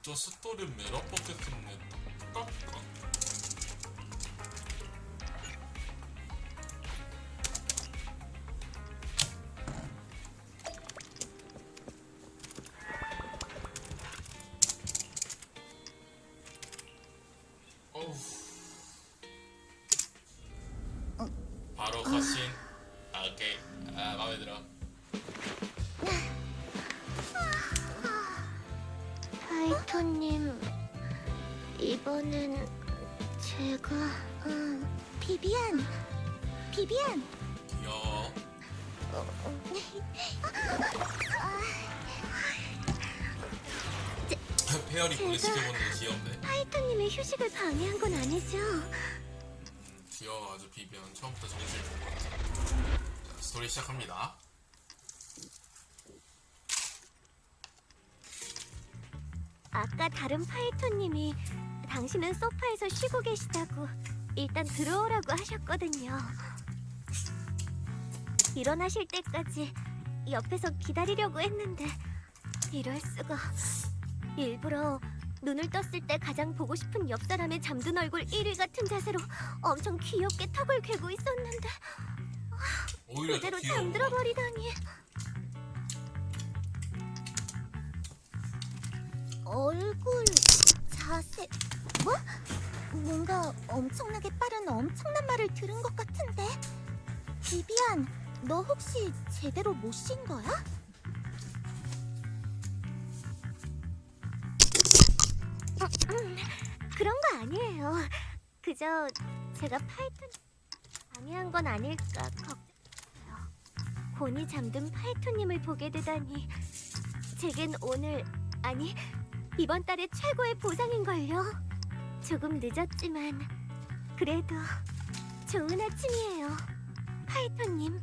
저 스토리 메라버겠습니다. 깍깍. 어우. 바로 가신. 아, 오케이. 아, 마음에 들어. 파이터님, 이번엔 제가... 비비안! 귀여워. 페어리 보내시켜보는 게 귀여운데. 파이터님의 휴식을 방해한 건 아니죠? 귀여워. 아주 비비안. 처음부터 정신이 좋은 것 같아. 자, 스토리 시작합니다. 아까 다른 파이터님이 당신은 소파에서 쉬고 계시다고 일단 들어오라고 하셨거든요. 일어나실 때까지 옆에서 기다리려고 했는데 이럴 수가. 일부러 눈을 떴을 때 가장 보고 싶은 옆 사람의 잠든 얼굴 1위 같은 자세로 엄청 귀엽게 턱을 괴고 있었는데 오히려 더 그대로 귀여운 잠들어 것 같아. 버리다니. 얼굴, 자세... 뭐? 뭔가 엄청나게 빠른 엄청난 말을 들은 것 같은데? 비비안, 너 혹시 제대로 못 쉰 거야? 그런 거 아니에요. 그저 제가 파이톤 방해한 건 아닐까 걱정했어요. 곤히 잠든 파이톤님을 보게 되다니 제겐 오늘, 아니 이번 달의 최고의 보상인걸요. 조금 늦었지만 그래도 좋은 아침이에요, 파이터님.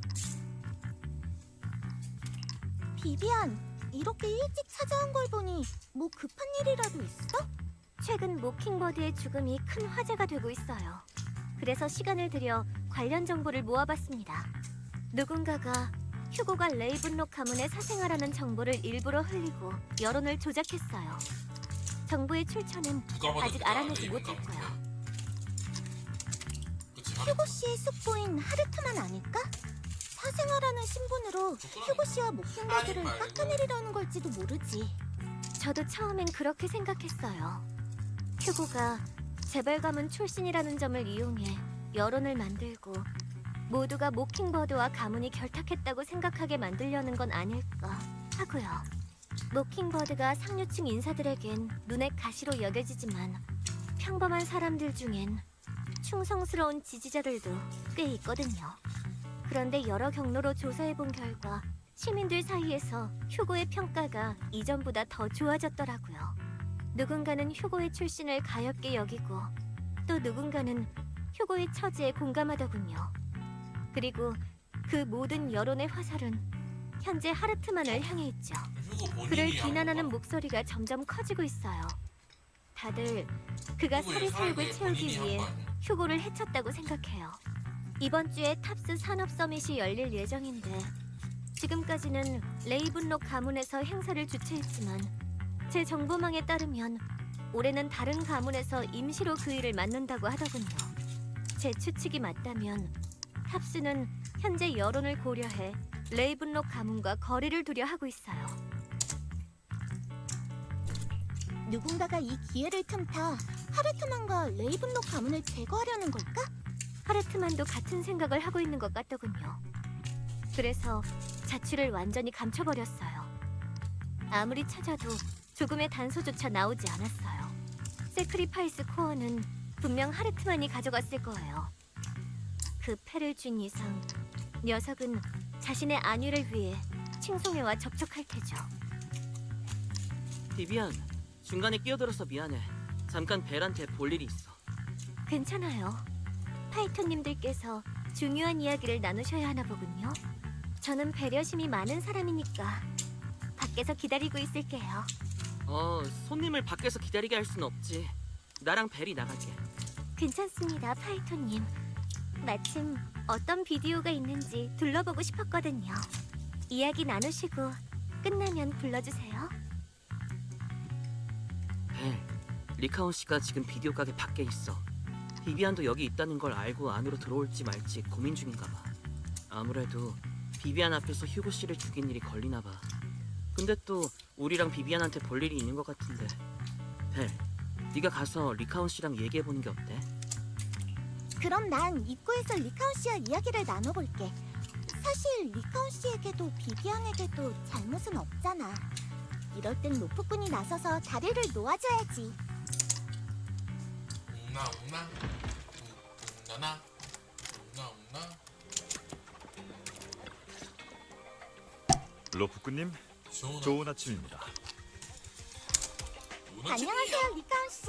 비비안, 이렇게 일찍 찾아온 걸 보니 뭐 급한 일이라도 있어? 최근 모킹버드의 죽음이 큰 화제가 되고 있어요. 그래서 시간을 들여 관련 정보를 모아봤습니다. 누군가가 휴고가 레이븐록 가문에 사생활하는 정보를 일부러 흘리고 여론을 조작했어요. 정보의 출처는 누가 봐도 아직 누가 알아내지 레이븐 못했고요. 가문이야. 그치, 휴고 씨의 숙부인 하르트만 아닐까? 사생활하는 신분으로 휴고 씨와 모킹버드를 아니, 말고. 깎아내리려는 걸지도 모르지. 저도 처음엔 그렇게 생각했어요. 휴고가 재벌 가문 출신이라는 점을 이용해 여론을 만들고 모두가 모킹버드와 가문이 결탁했다고 생각하게 만들려는 건 아닐까 하고요. 모킹버드가 상류층 인사들에겐 눈의 가시로 여겨지지만 평범한 사람들 중엔 충성스러운 지지자들도 꽤 있거든요. 그런데 여러 경로로 조사해본 결과 시민들 사이에서 휴고의 평가가 이전보다 더 좋아졌더라고요. 누군가는 휴고의 출신을 가엽게 여기고 또 누군가는 휴고의 처지에 공감하더군요. 그리고 그 모든 여론의 화살은 현재 하르트만을 향해 있죠. 휴고 본인이 그를 한 비난하는 건가? 목소리가 점점 커지고 있어요. 다들 그가 휴고의 살을 사람이 채우기 본인이 한 위해 거 아니야? 휴고를 해쳤다고 생각해요. 이번 주에 탑스 산업 서밋이 열릴 예정인데 지금까지는 레이븐록 가문에서 행사를 주최했지만 제 정보망에 따르면 올해는 다른 가문에서 임시로 그 일을 맡는다고 하더군요. 제 추측이 맞다면 탑스는 현재 여론을 고려해 레이븐록 가문과 거리를 두려 하고 있어요. 누군가가 이 기회를 틈타 하르트만과 레이븐록 가문을 제거하려는 걸까? 하르트만도 같은 생각을 하고 있는 것 같더군요. 그래서 자취를 완전히 감춰버렸어요. 아무리 찾아도 조금의 단서조차 나오지 않았어요. 세크리파이스 코어는 분명 하르트만이 가져갔을 거예요. 그 패를 쥔 이상 녀석은 자신의 안위를 위해 칭송회와 접촉할 테죠. 비비안, 중간에 끼어들어서 미안해. 잠깐 벨한테 볼 일이 있어. 괜찮아요. 파이터님들께서 중요한 이야기를 나누셔야 하나 보군요. 저는 배려심이 많은 사람이니까 밖에서 기다리고 있을게요. 손님을 밖에서 기다리게 할 순 없지. 나랑 벨이 나갈게. 괜찮습니다, 파이터님. 마침 어떤 비디오가 있는지 둘러보고 싶었거든요. 이야기 나누시고 끝나면 불러주세요. 리카온 씨가 지금 비디오 가게 밖에 있어. 비비안도 여기 있다는 걸 알고 안으로 들어올지 말지 고민 중인가 봐. 아무래도 비비안 앞에서 휴고 씨를 죽인 일이 걸리나 봐. 근데 또 우리랑 비비안한테 볼 일이 있는 것 같은데. 벨, 네가 가서 리카온 씨랑 얘기해 보는 게 어때? 그럼 난 입구에서 리카온 씨와 이야기를 나눠볼게. 사실 리카온 씨에게도 비비안에게도 잘못은 없잖아. 이럴 땐 로프꾼이 나서서 다리를 놓아줘야지. 웅나 웅나나 웅나 로프꾼님, 좋은 아침입니다. 안녕하세요, 리카온 씨.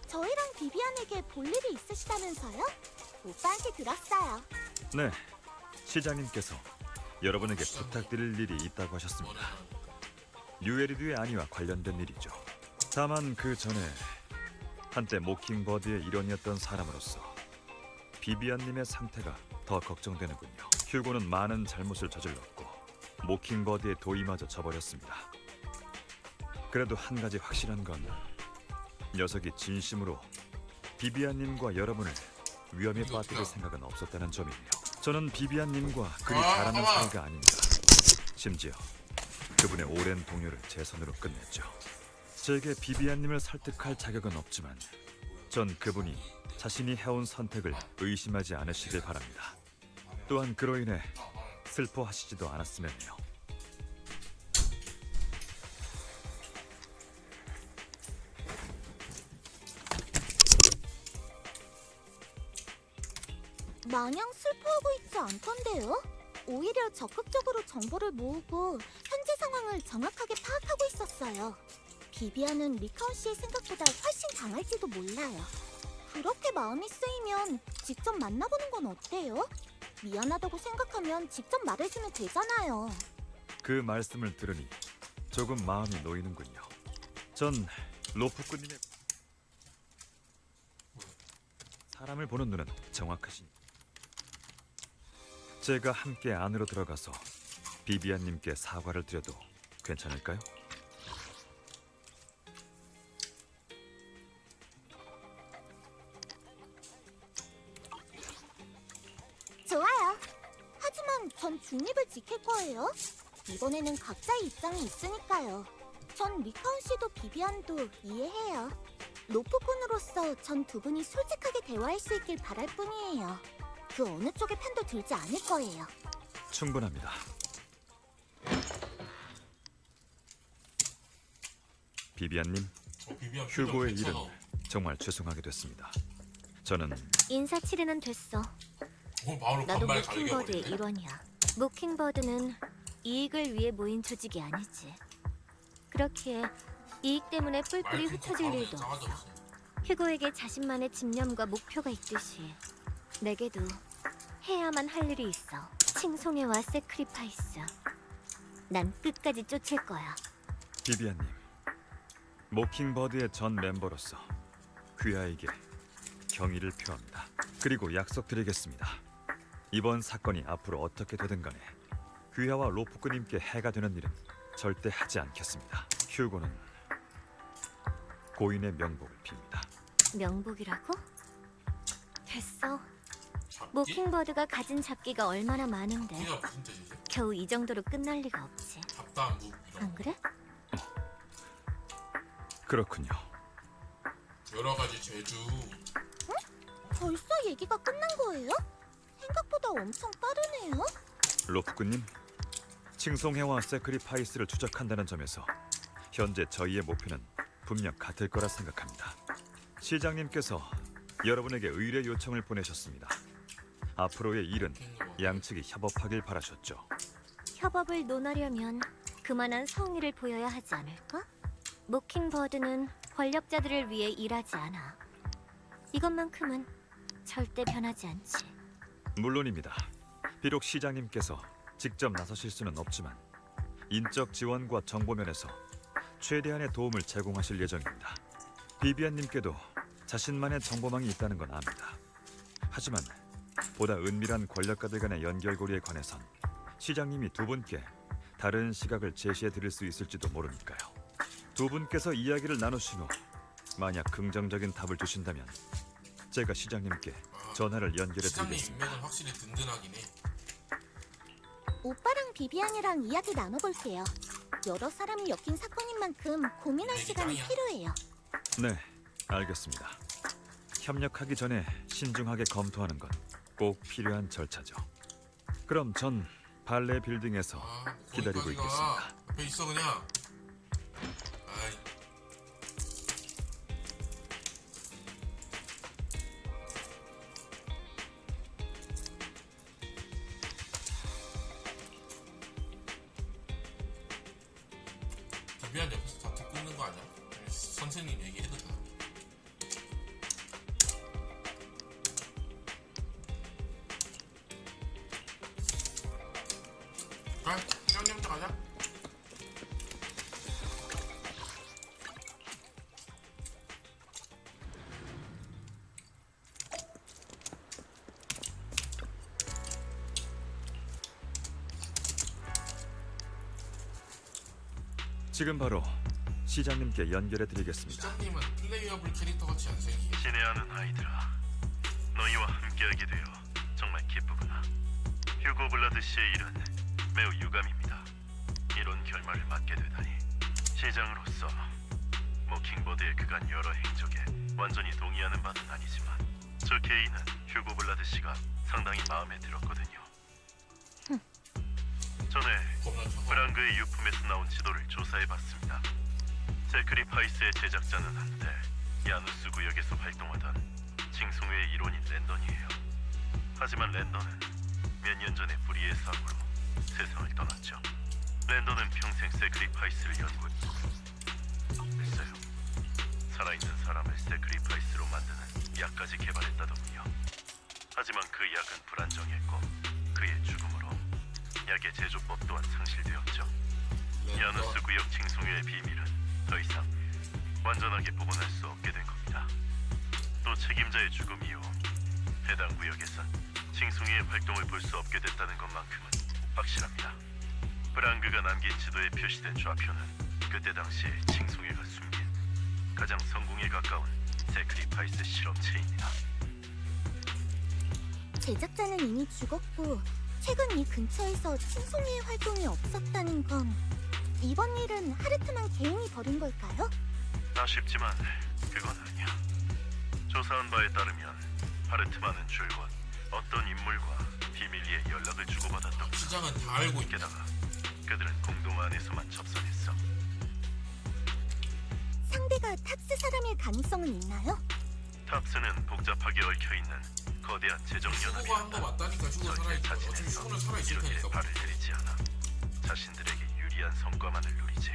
저희랑 비비안에게 볼 일이 있으시다면서요? 오빠한테 들었어요. 네, 시장님께서 여러분에게 부탁드릴 일이 있다고 하셨습니다. 뉴에리드의 아니와 관련된 일이죠. 다만 그 전에 한때 모킹버드의 일원이었던 사람으로서 비비안님의 상태가 더 걱정되는군요. 휴고는 많은 잘못을 저질렀고 모킹버드의 도의마저 저버렸습니다. 그래도 한 가지 확실한 건 녀석이 진심으로 비비안님과 여러분을 위험에 빠뜨릴 생각은 없었다는 점이에요. 저는 비비안님과 그리 잘하는 사이가 아닙니다. 심지어 그분의 오랜 동료를 제 손으로 끝냈죠. 제게 비비안님을 설득할 자격은 없지만 전 그분이 자신이 해온 선택을 의심하지 않으시길 바랍니다. 또한 그로 인해 슬퍼하시지도 않았으면 해요. 마냥 슬퍼하고 있지 않던데요? 오히려 적극적으로 정보를 모으고 현재 상황을 정확하게 파악하고 있었어요. 비비안은 리카온 씨의 생각보다 훨씬 강할지도 몰라요. 그렇게 마음이 쓰이면 직접 만나보는 건 어때요? 미안하다고 생각하면 직접 말해주면 되잖아요. 그 말씀을 들으니 조금 마음이 놓이는군요. 전 로프꾼님의 사람을 보는 눈은 정확하신. 제가 함께 안으로 들어가서 비비안님께 사과를 드려도 괜찮을까요? 좋아요. 하지만 전 중립을 지킬 거예요. 이번에는 각자의 입장이 있으니까요. 전 리카온 씨도 비비안도 이해해요. 로프꾼으로서 전 두 분이 솔직하게 대화할 수 있길 바랄 뿐이에요. 그 어느 쪽의 편도 들지 않을 거예요. 충분합니다. 비비안님, 비비안 휴고의 일은 괜찮아. 정말 죄송하게 됐습니다. 저는 인사치레는 됐어. 바로 나도 반말 모킹버드의 가리겨버리네. 일원이야. 모킹버드는 이익을 위해 모인 조직이 아니지. 그렇기에 이익 때문에 뿔뿔이 흩어질 일도 없어. 휴고에게 자신만의 집념과 목표가 있듯이 내게도 해야만 할 일이 있어. 칭송회와 세크리파이스. 난 끝까지 쫓을 거야. 비비안님, 모킹버드의 전 멤버로서 귀하에게 경의를 표합니다. 그리고 약속드리겠습니다. 이번 사건이 앞으로 어떻게 되든 간에 귀하와 로프꾼님께 해가 되는 일은 절대 하지 않겠습니다. 휴고는 고인의 명복을 빕니다. 명복이라고? 됐어. 잡기? 모킹버드가 가진 잡기가 얼마나 많은데 잡기가 무슨 뜻이지? 겨우 이 정도로 끝날 리가 없지. 잡다한 무 이런 안 거. 그래? 그렇군요. 여러 가지 제주. 벌써 얘기가 끝난 거예요? 생각보다 엄청 빠르네요. 로프꾼님, 칭송회와 세크리파이스를 추적한다는 점에서 현재 저희의 목표는 분명 같을 거라 생각합니다. 시장님께서 여러분에게 의뢰 요청을 보내셨습니다. 앞으로의 일은 양측이 협업하길 바라셨죠. 협업을 논하려면 그만한 성의를 보여야 하지 않을까? 모킹버드는 권력자들을 위해 일하지 않아. 이것만큼은 절대 변하지 않지. 물론입니다. 비록 시장님께서 직접 나서실 수는 없지만 인적 지원과 정보 면에서 최대한의 도움을 제공하실 예정입니다. 비비안님께도 자신만의 정보망이 있다는 건 압니다. 하지만 보다 은밀한 권력가들 간의 연결고리에 관해선 시장님이 두 분께 다른 시각을 제시해 드릴 수 있을지도 모르니까요. 두 분께서 이야기를 나누신 후 만약 긍정적인 답을 주신다면 제가 시장님께 아, 전화를 연결해 시장님 드리겠습니다. 인맥은 확실히 든든하긴 해. 오빠랑 비비안이랑 이야기 나눠볼게요. 여러 사람이 엮인 사건인 만큼 고민할 시간이 필요해요. 네, 알겠습니다. 협력하기 전에 신중하게 검토하는 건 꼭 필요한 절차죠. 그럼 전 발레 빌딩에서 아, 기다리고 거기까지 가. 있겠습니다. 옆에 있어 그냥. 아이. 미안 옆에서 다 듣고 있는 거 아니야? 선생님 얘기해도 돼. 아, 짱짱 가자. 지금 바로 시장님께 연결해 드리겠습니다. 시장님은 플레이어블 캐릭터 같이 안 생기게. 친애하는 아이들아, 너희와 함께하게 되어 정말 기쁘구나. 휴고 블라드 씨의 일은 매우 유감입니다. 이런 결말을 맞게 되다니. 시장으로서 모킹버드의 그간 여러 행적에 완전히 동의하는 바는 아니지만 저 개인은 휴고 블라드 씨가 상당히 마음에 들었거든요. 전에 겁나 차가워. 브랑그의 유품에서 나온 지도를 조사해봤습니다. 세크리파이스의 제작자는 한때 야누스 구역에서 활동하던 징송회의 일원인 랜던이에요. 하지만 랜던은 몇 년 전에 불의의 사고로 세상을 떠났죠. 랜던은 평생 세크리파이스를 연구했어요. 살아있는 사람을 세크리파이스로 만드는 약까지 개발했다더군요. 하지만 그 약은 불안정했고 그의 죽음으로 약의 제조법 또한 상실되었죠. 야누스 구역 징송회의 비밀은 더 이상 완전하게 복원할 수 없게 된 겁니다. 또 책임자의 죽음 이후 해당 구역에선 징송회의 활동을 볼 수 없게 됐다는 것만큼은 확실합니다. 브랑그가 남긴 지도에 표시된 좌표는 그때 당시 징송회가 숨긴 가장 성공에 가까운 세크리파이스 실험체입니다. 제작자는 이미 죽었고 최근 이 근처에서 칭송이의 활동이 없었다는 건 이번 일은 하르트만 개인이 벌인 걸까요? 아쉽지만 그건 아니야. 조사한 바에 따르면 하르트만은 줄곧 어떤 인물과 비밀리에 연락을 주고받았다고. 시장은 다 알고 있게. 게다가 그들은 공동 안에서만 접선했어. 상대가 탑스 사람일 가능성은 있나요? 탑스는 복잡하게 얽혀있는 거대한 재정 슈구가 한 거 연합이었다. 맞다니까. 슈구 전체 살아있고. 어차피 자진해서 슈구는 살아있을 이렇게 테니까. 발을 들이지 않아 자신들에게 유리한 성과만을 누리지.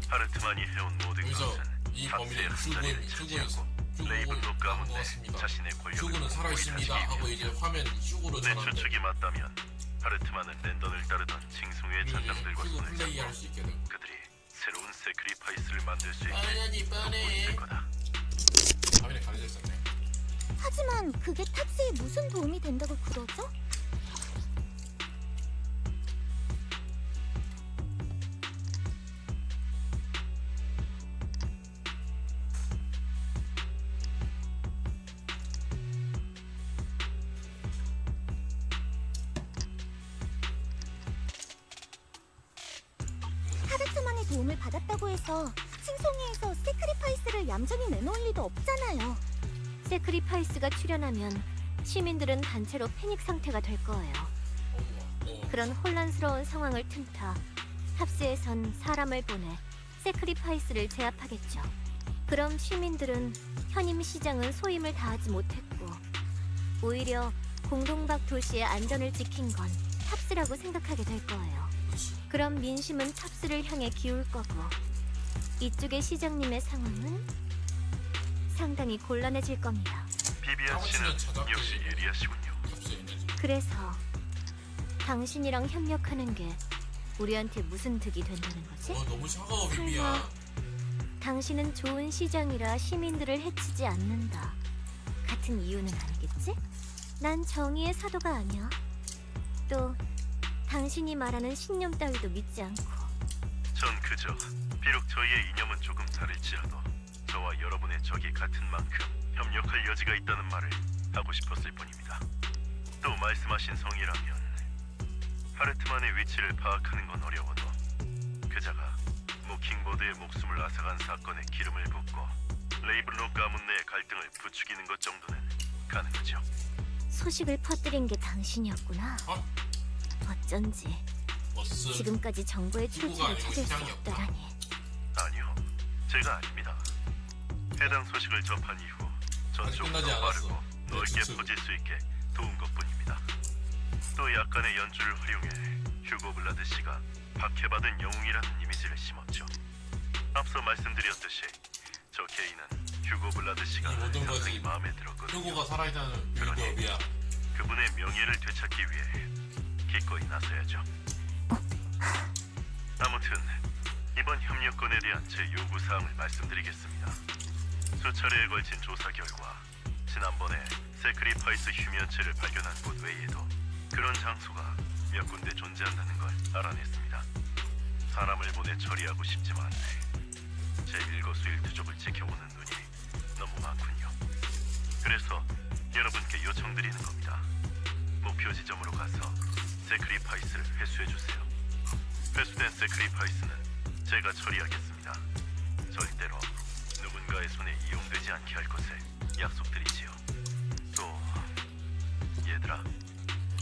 하르트만이 해온 모든 여기서 것은 이 탑스의 범인은 한 자리를 차지하고 레이븐로 슈구는 가운데 같습니다. 자신의 권력을 슈구는 살아있습니다 하고 이제 화면 슈구로 내 전환돼. 추측이 맞다면 하르트만은 랜던을 따르던 징송의 전장들과 슈구 손을 플레이할 잡고 수 있게 되고. 그들이 새로운 세크리파이스를 만들 수 있게 뻔하지 뻔해. 될 거다. 화면에 가려져 있었네. 하지만 그게 탑스에 무슨 도움이 된다고 그러죠? 하르트만의 도움을 받았다고 해서 칭송이에서 세크리파이스를 얌전히 내놓을 리도 없잖아요. 세크리파이스가 출연하면 시민들은 단체로 패닉 상태가 될 거예요. 그런 혼란스러운 상황을 틈타 탑스에선 사람을 보내 세크리파이스를 제압하겠죠. 그럼 시민들은 현임 시장은 소임을 다하지 못했고 오히려 공동박 도시의 안전을 지킨 건 탑스라고 생각하게 될 거예요. 그렇지. 그럼 민심은 탑스를 향해 기울 거고 이쪽의 시장님의 상황은 상당히 곤란해질 겁니다. 비비안 씨는 역시 예리하시군요. 탑스에 있는 그래서 당신이랑 협력하는 게 우리한테 무슨 득이 된다는 거지? 너무 차가워 비비야. 당신은 좋은 시장이라 시민들을 해치지 않는다 같은 이유는 아니겠지? 난 정의의 사도가 아니야. 또 당신이 말하는 신념 따위도 믿지 않고. 전 그저 비록 저희의 이념은 조금 다를지라도 저와 여러분의 적이 같은 만큼 협력할 여지가 있다는 말을 하고 싶었을 뿐입니다. 또 말씀하신 성이라면 하르트만의 위치를 파악하는 건 어려워도 그자가 모킹버드의 목숨을 앗아간 사건에 기름을 붓고 레이븐록 가문 내의 갈등을 부추기는 것 정도는 가능하죠. 소식을 퍼뜨린 게 당신이었구나. 어? 어쩐지 머슨 지금까지 정보의 출처를 아니고 찾을 수 시장이었다. 없더라니. 아니요, 제가 아닙니다. 해당 소식을 접한 이후 전적으로 끝나지 않았어. 빠르고 네, 넓게 진짜. 퍼질 수 있게 도운 것뿐입니다. 또 약간의 연주를 활용해 휴고 블라드 씨가 박해받은 영웅이라는 이미지를 심었죠. 앞서 말씀드렸듯이 저 개인은 휴고 블라드 씨가 이 모든 것이 상당히 마음에 들었거든요. 표고가 살아있다는 그러니 빌드업이야. 그분의 명예를 되찾기 위해 기꺼이 나서야죠. 아무튼 이번 협력건에 대한 제 요구 사항을 말씀드리겠습니다. 수차례에 걸친 조사 결과 지난번에 세크리파이스 휴면체를 발견한 곳 외에도 그런 장소가 몇 군데 존재한다는 걸 알아냈습니다. 사람을 보내 처리하고 싶지만 제 일거수일투족을 지켜보는 눈이 너무 많군요. 그래서 여러분께 요청드리는 겁니다. 목표 지점으로 가서 세크리파이스를 회수해주세요. 회수된 세크리파이스는 제가 처리하겠습니다. 절대로 누군가의 손에 이용되지 않게 할 것을 약속드리지요. 또 얘들아,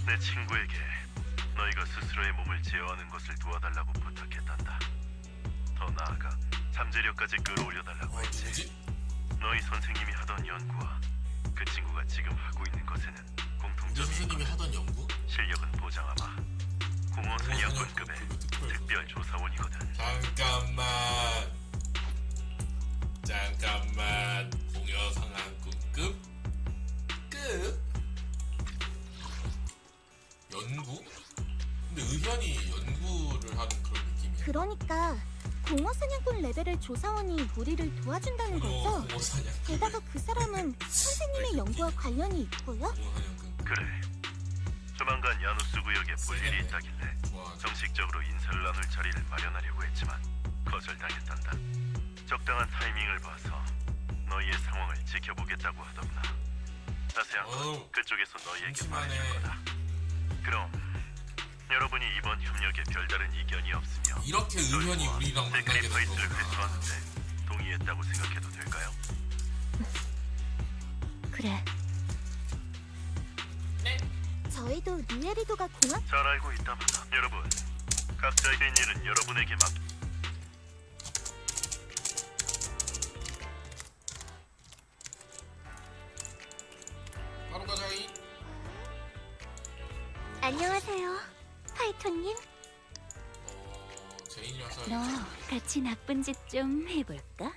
내 친구에게 너희가 스스로의 몸을 제어하는 것을 도와달라고 부탁했단다. 더 나아가 잠재력까지 끌어올려달라고 했지. 뭐지? 너희 선생님이 하던 연구와 그 친구가 지금 하고 있는 것에는 우리 공통점이 선생님이 있거든. 하던 연구? 실력은 보장하마. 공허 사냥꾼급의 특별 조사원이거든. 잠깐만 공여 상한군급 끝 연구? 근데 의현이 연구를 하는 그런 느낌이야. 그러니까 공허 사냥꾼 레벨의 조사원이 우리를 도와준다는 거죠? 공어 사냥. 게다가 그 사람은 선생님의 연구와 관련이 있고요? 공어 사냥군. 그래. 조만간 야누스 구역에 볼 일이 있다길래 좋아. 정식적으로 인사를 나눌 자리를 마련하려고 했지만 거절당했단다. 적당한 타이밍을 봐서 너희의 상황을 지켜보겠다고 하더구나. 자세한 건 어우, 그쪽에서 너희에게 심심하네. 말해줄 거다. 그럼 여러분이 이번 협력에 별다른 이견이 없으며 이렇게 의현이 저희와 우리랑 만나게 된 세크리파이스를 거구나. 회수하는데 동의했다고 생각해도 될까요? 그래. 저희도 리에리도가 공학 잘 알고 있다만 여러분, 각자의 된 일은 여러분에게 맡. 바로 가자이. 안녕하세요, 파이톤님. 제인이랑 너 싸우기. 같이 나쁜 짓 좀 해볼까?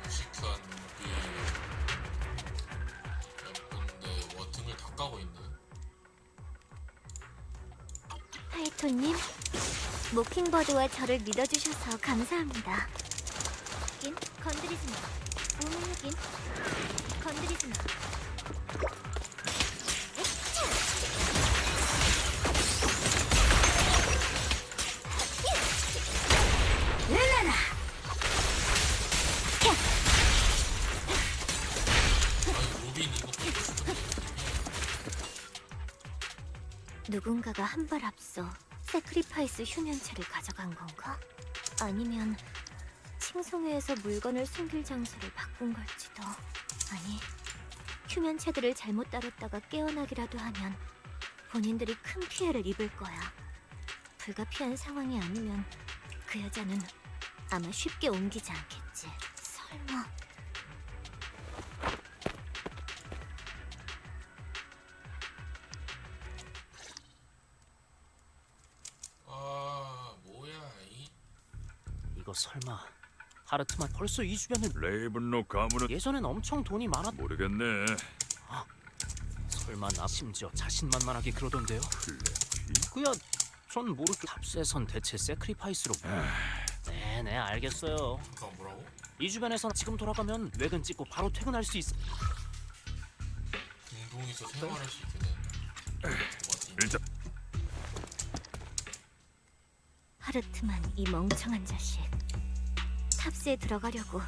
무식한 예쁜데 워팅을 다 까고 있네. 파이톤님, 모킹버드와 저를 믿어주셔서 감사합니다. 긴 건드리지 마. 오늘긴 건드리지 마. 르라라. 아니 로빈 이거 뽑고 싶은데. 누군가가 한 발 앞서 세크리파이스 휴면체를 가져간 건가? 아니면 칭송회에서 물건을 숨길 장소를 바꾼 걸지도. 아니, 휴면체들을 잘못 다뤘다가 깨어나기라도 하면 본인들이 큰 피해를 입을 거야. 불가피한 상황이 아니면 그 여자는 아마 쉽게 옮기지 않겠지. 설마... 아 뭐야 이. 이거 설마 하르트만 벌써 이 주변에 레이븐록 가문은 예전엔 엄청 돈이 많았. 모르겠네. 설마 나 심지어 자신만만하게 그러던데요. 그야 전 모르게 탑스에선 대체 세크리파이스로. 네네 알겠어요. 잠깐 뭐라고? 이 주변에선 지금 돌아가면 외근 찍고 바로 퇴근할 수 있어. 중동에서 생활할 수 있게 되는 일단 하르트만 이 멍청한 자식. 탑스에 들어가려고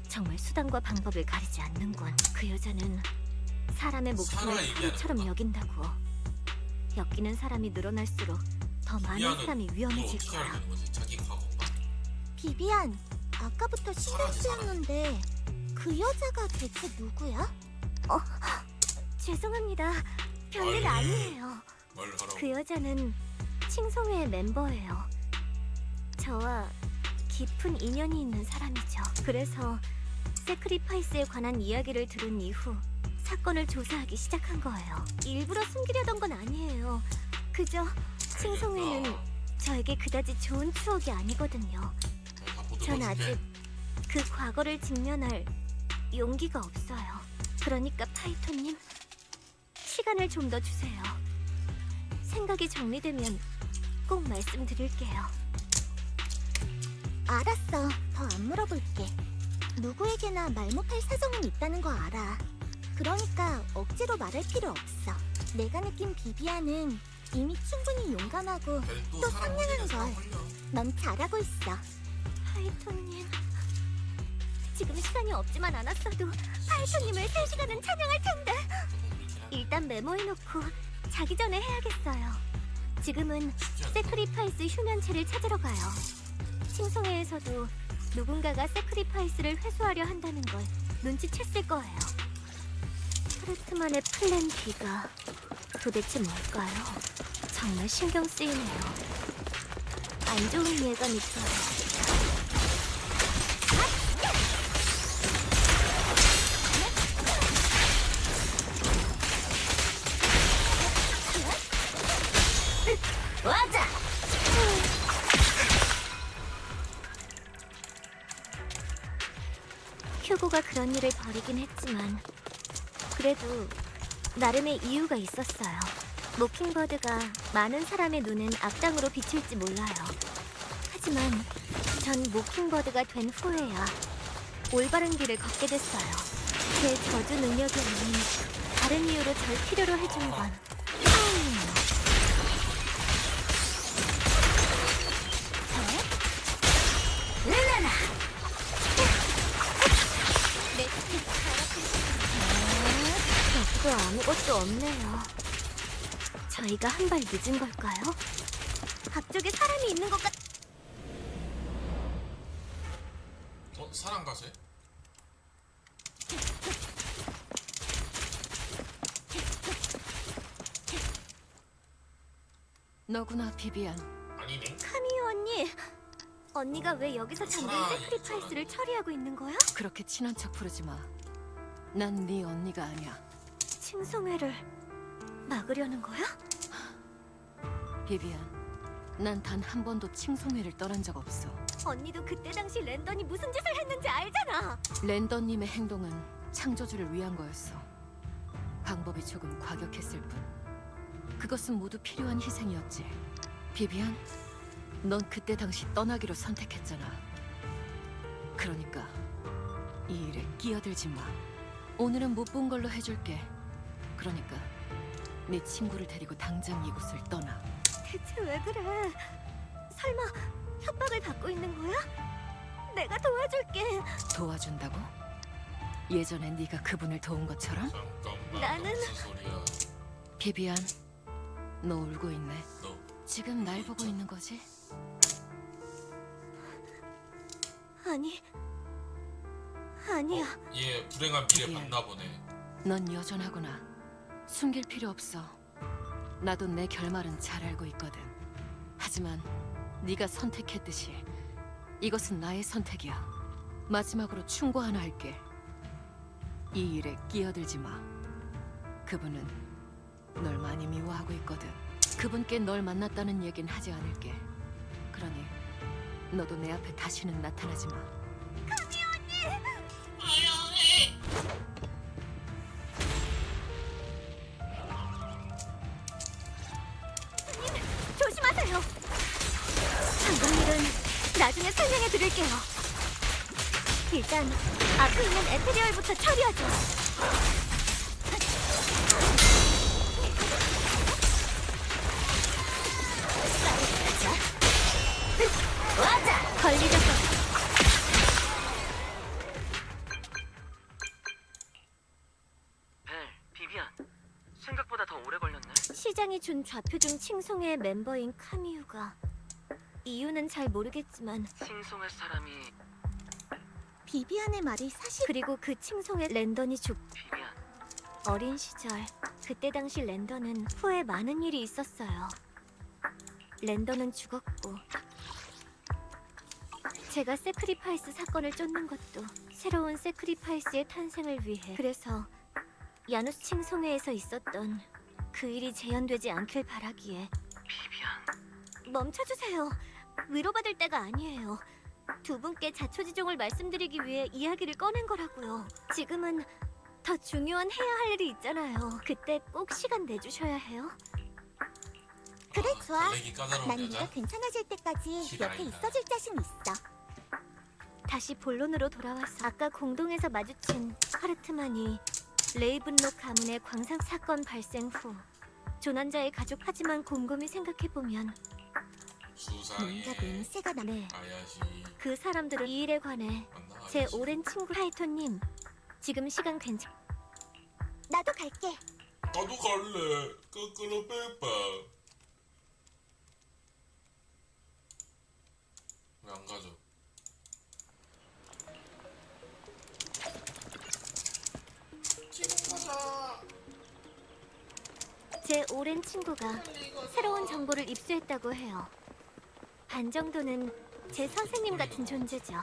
정말 수단과 방법을 가리지 않는군. 그 여자는 사람의 목숨을 사라 얘기하는 사람처럼 건가? 여긴다고. 엮이는 사람이 늘어날수록 더 많은 비비안은 사람이 이거 위험해질 어떻게 거야. 알게 된 거지? 자기 과거인가? 비비안, 아까부터 신경 쓰였는데 그 여자가 대체 누구야? 죄송합니다. 별일 어이. 아니에요. 뭘 하라고? 그 여자는 칭송회의 멤버예요. 저와 깊은 인연이 있는 사람이죠. 그래서 세크리파이스에 관한 이야기를 들은 이후 사건을 조사하기 시작한 거예요. 일부러 숨기려던 건 아니에요. 그저 칭송회는 알겠다. 저에게 그다지 좋은 추억이 아니거든요. 다 보도 전 못해. 아직 그 과거를 직면할 용기가 없어요. 그러니까 파이톤님, 시간을 좀 더 주세요. 생각이 정리되면 꼭 말씀드릴게요. 알았어. 더 안 물어볼게. 누구에게나 말 못할 사정은 있다는 거 알아. 그러니까 억지로 말할 필요 없어. 내가 느낀 비비안은 이미 충분히 용감하고 또 또 사람 선량한 혼내서 걸. 걸려. 넌 잘하고 있어. 파이톤님, 지금 시간이 없지만 않았어도 파이톤님을 3시간은 찬양할 텐데. 일단 메모해놓고 자기 전에 해야겠어요. 지금은 세크리파이스 휴면체를 찾으러 가요. 칭송회에서도 누군가가 세크리파이스를 회수하려 한다는 걸 눈치챘을 거예요. 하르트만의 플랜 B가 도대체 뭘까요? 정말 신경 쓰이네요. 안 좋은 예감이 들어요. 와자! 휴고가 그런 일을 벌이긴 했지만 그래도 나름의 이유가 있었어요. 모킹버드가 많은 사람의 눈엔 악당으로 비칠지 몰라요. 하지만 전 모킹버드가 된 후에야 올바른 길을 걷게 됐어요. 제 저주 능력이 아닌 다른 이유로 절 필요로 해준 건 처음이에요. 르라나! 내 스피드 별거 아무것도 없네요. 저희가 한 발 늦은 걸까요? 앞쪽에 사람이 있는 것 같... 사람 가세? 너구나, 비비안. 아니네. 카미오 언니! 언니가 왜 여기서 잠든 사람이 세크리파이스를 처리하고 있는 거야? 그렇게 친한 척 부르지 마. 난 네 언니가 아니야. 칭송회를 막으려는 거야? 비비안, 난 단 한 번도 칭송회를 떠난 적 없어. 언니도 그때 당시 랜던이 무슨 짓을 했는지 알잖아! 랜던님의 행동은 창조주를 위한 거였어. 방법이 조금 과격했을 뿐. 그것은 모두 필요한 희생이었지. 비비안, 넌 그때 당시 떠나기로 선택했잖아. 그러니까 이 일에 끼어들지 마. 오늘은 못 본 걸로 해줄게. 그러니까 네 친구를 데리고 당장 이곳을 떠나. 대체 왜 그래? 설마 협박을 받고 있는 거야? 내가 도와줄게. 도와준다고? 예전에 네가 그분을 도운 것처럼? 잠깐만. 나는- 무슨 소리야? 비비안, 너 울고 있네. 너 지금 날 보고 있는 거지? 아니야. 얘 불행한 미래 비비안. 봤나 보네. 넌 여전하구나. 숨길 필요 없어. 나도 내 결말은 잘 알고 있거든. 하지만 네가 선택했듯이 이것은 나의 선택이야. 마지막으로 충고 하나 할게. 이 일에 끼어들지 마. 그분은 널 많이 미워하고 있거든. 그분께 널 만났다는 얘긴 하지 않을게. 그러니 너도 내 앞에 다시는 나타나지 마. 조심하세요. 방금 일은 나중에 설명해 드릴게요. 일단 앞에 있는 에테리얼부터 처리하죠. 오래 걸렸네. 시장이 준 좌표 중 칭송의 멤버인 카미유가 이유는 잘 모르겠지만 칭송의 사람이 비비안의 말이 사실 그리고 그 칭송의 랜던이 비비안. 어린 시절 그때 당시 랜던은 후에 많은 일이 있었어요. 랜던은 죽었고 제가 세크리파이스 사건을 쫓는 것도 새로운 세크리파이스의 탄생을 위해 그래서 야누스 칭송회에서 있었던 그 일이 재현되지 않길 바라기에 비비안. 멈춰주세요. 위로받을 때가 아니에요. 두 분께 자초지종을 말씀드리기 위해 이야기를 꺼낸 거라고요. 지금은 더 중요한 해야 할 일이 있잖아요. 그때 꼭 시간 내주셔야 해요. 그래, 좋아. 달래기 까다로운 난 여자. 네가 괜찮아질 때까지 시간 옆에 아니다. 있어줄 자신 있어. 다시 본론으로 돌아와서 아까 공동에서 마주친 하르트만이 레이븐록 가문의 광산 사건 발생 후 조난자의 가족 하지만 곰곰이 생각해보면 수상해. 뭔가 냄새가 나. 네, 아야시. 그 사람들은 이 일에 관해 맞나? 제 아야시. 오랜 친구 하이토님 지금 시간 괜찮... 나도 갈게. 나도 갈래. 거꾸로 빼봐. 왜 안 가죠? 지금 가자. 제 오랜 친구가 새로운 정보를 입수했다고 해요. 반 정도는 제 선생님 같은 존재죠.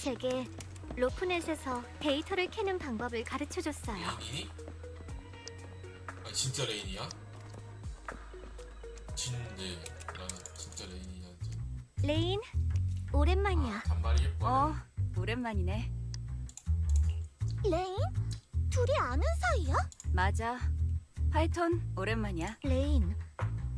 제게 로프넷에서 데이터를 캐는 방법을 가르쳐줬어요. 레인이니? 아 진짜 레인이야? 나는 진짜 레인이냐지. 레인, 오랜만이야. 단발이 예뻐. 오랜만이네. 레인? 둘이 아는 사이야? 맞아. 파이톤 오랜만이야. 레인,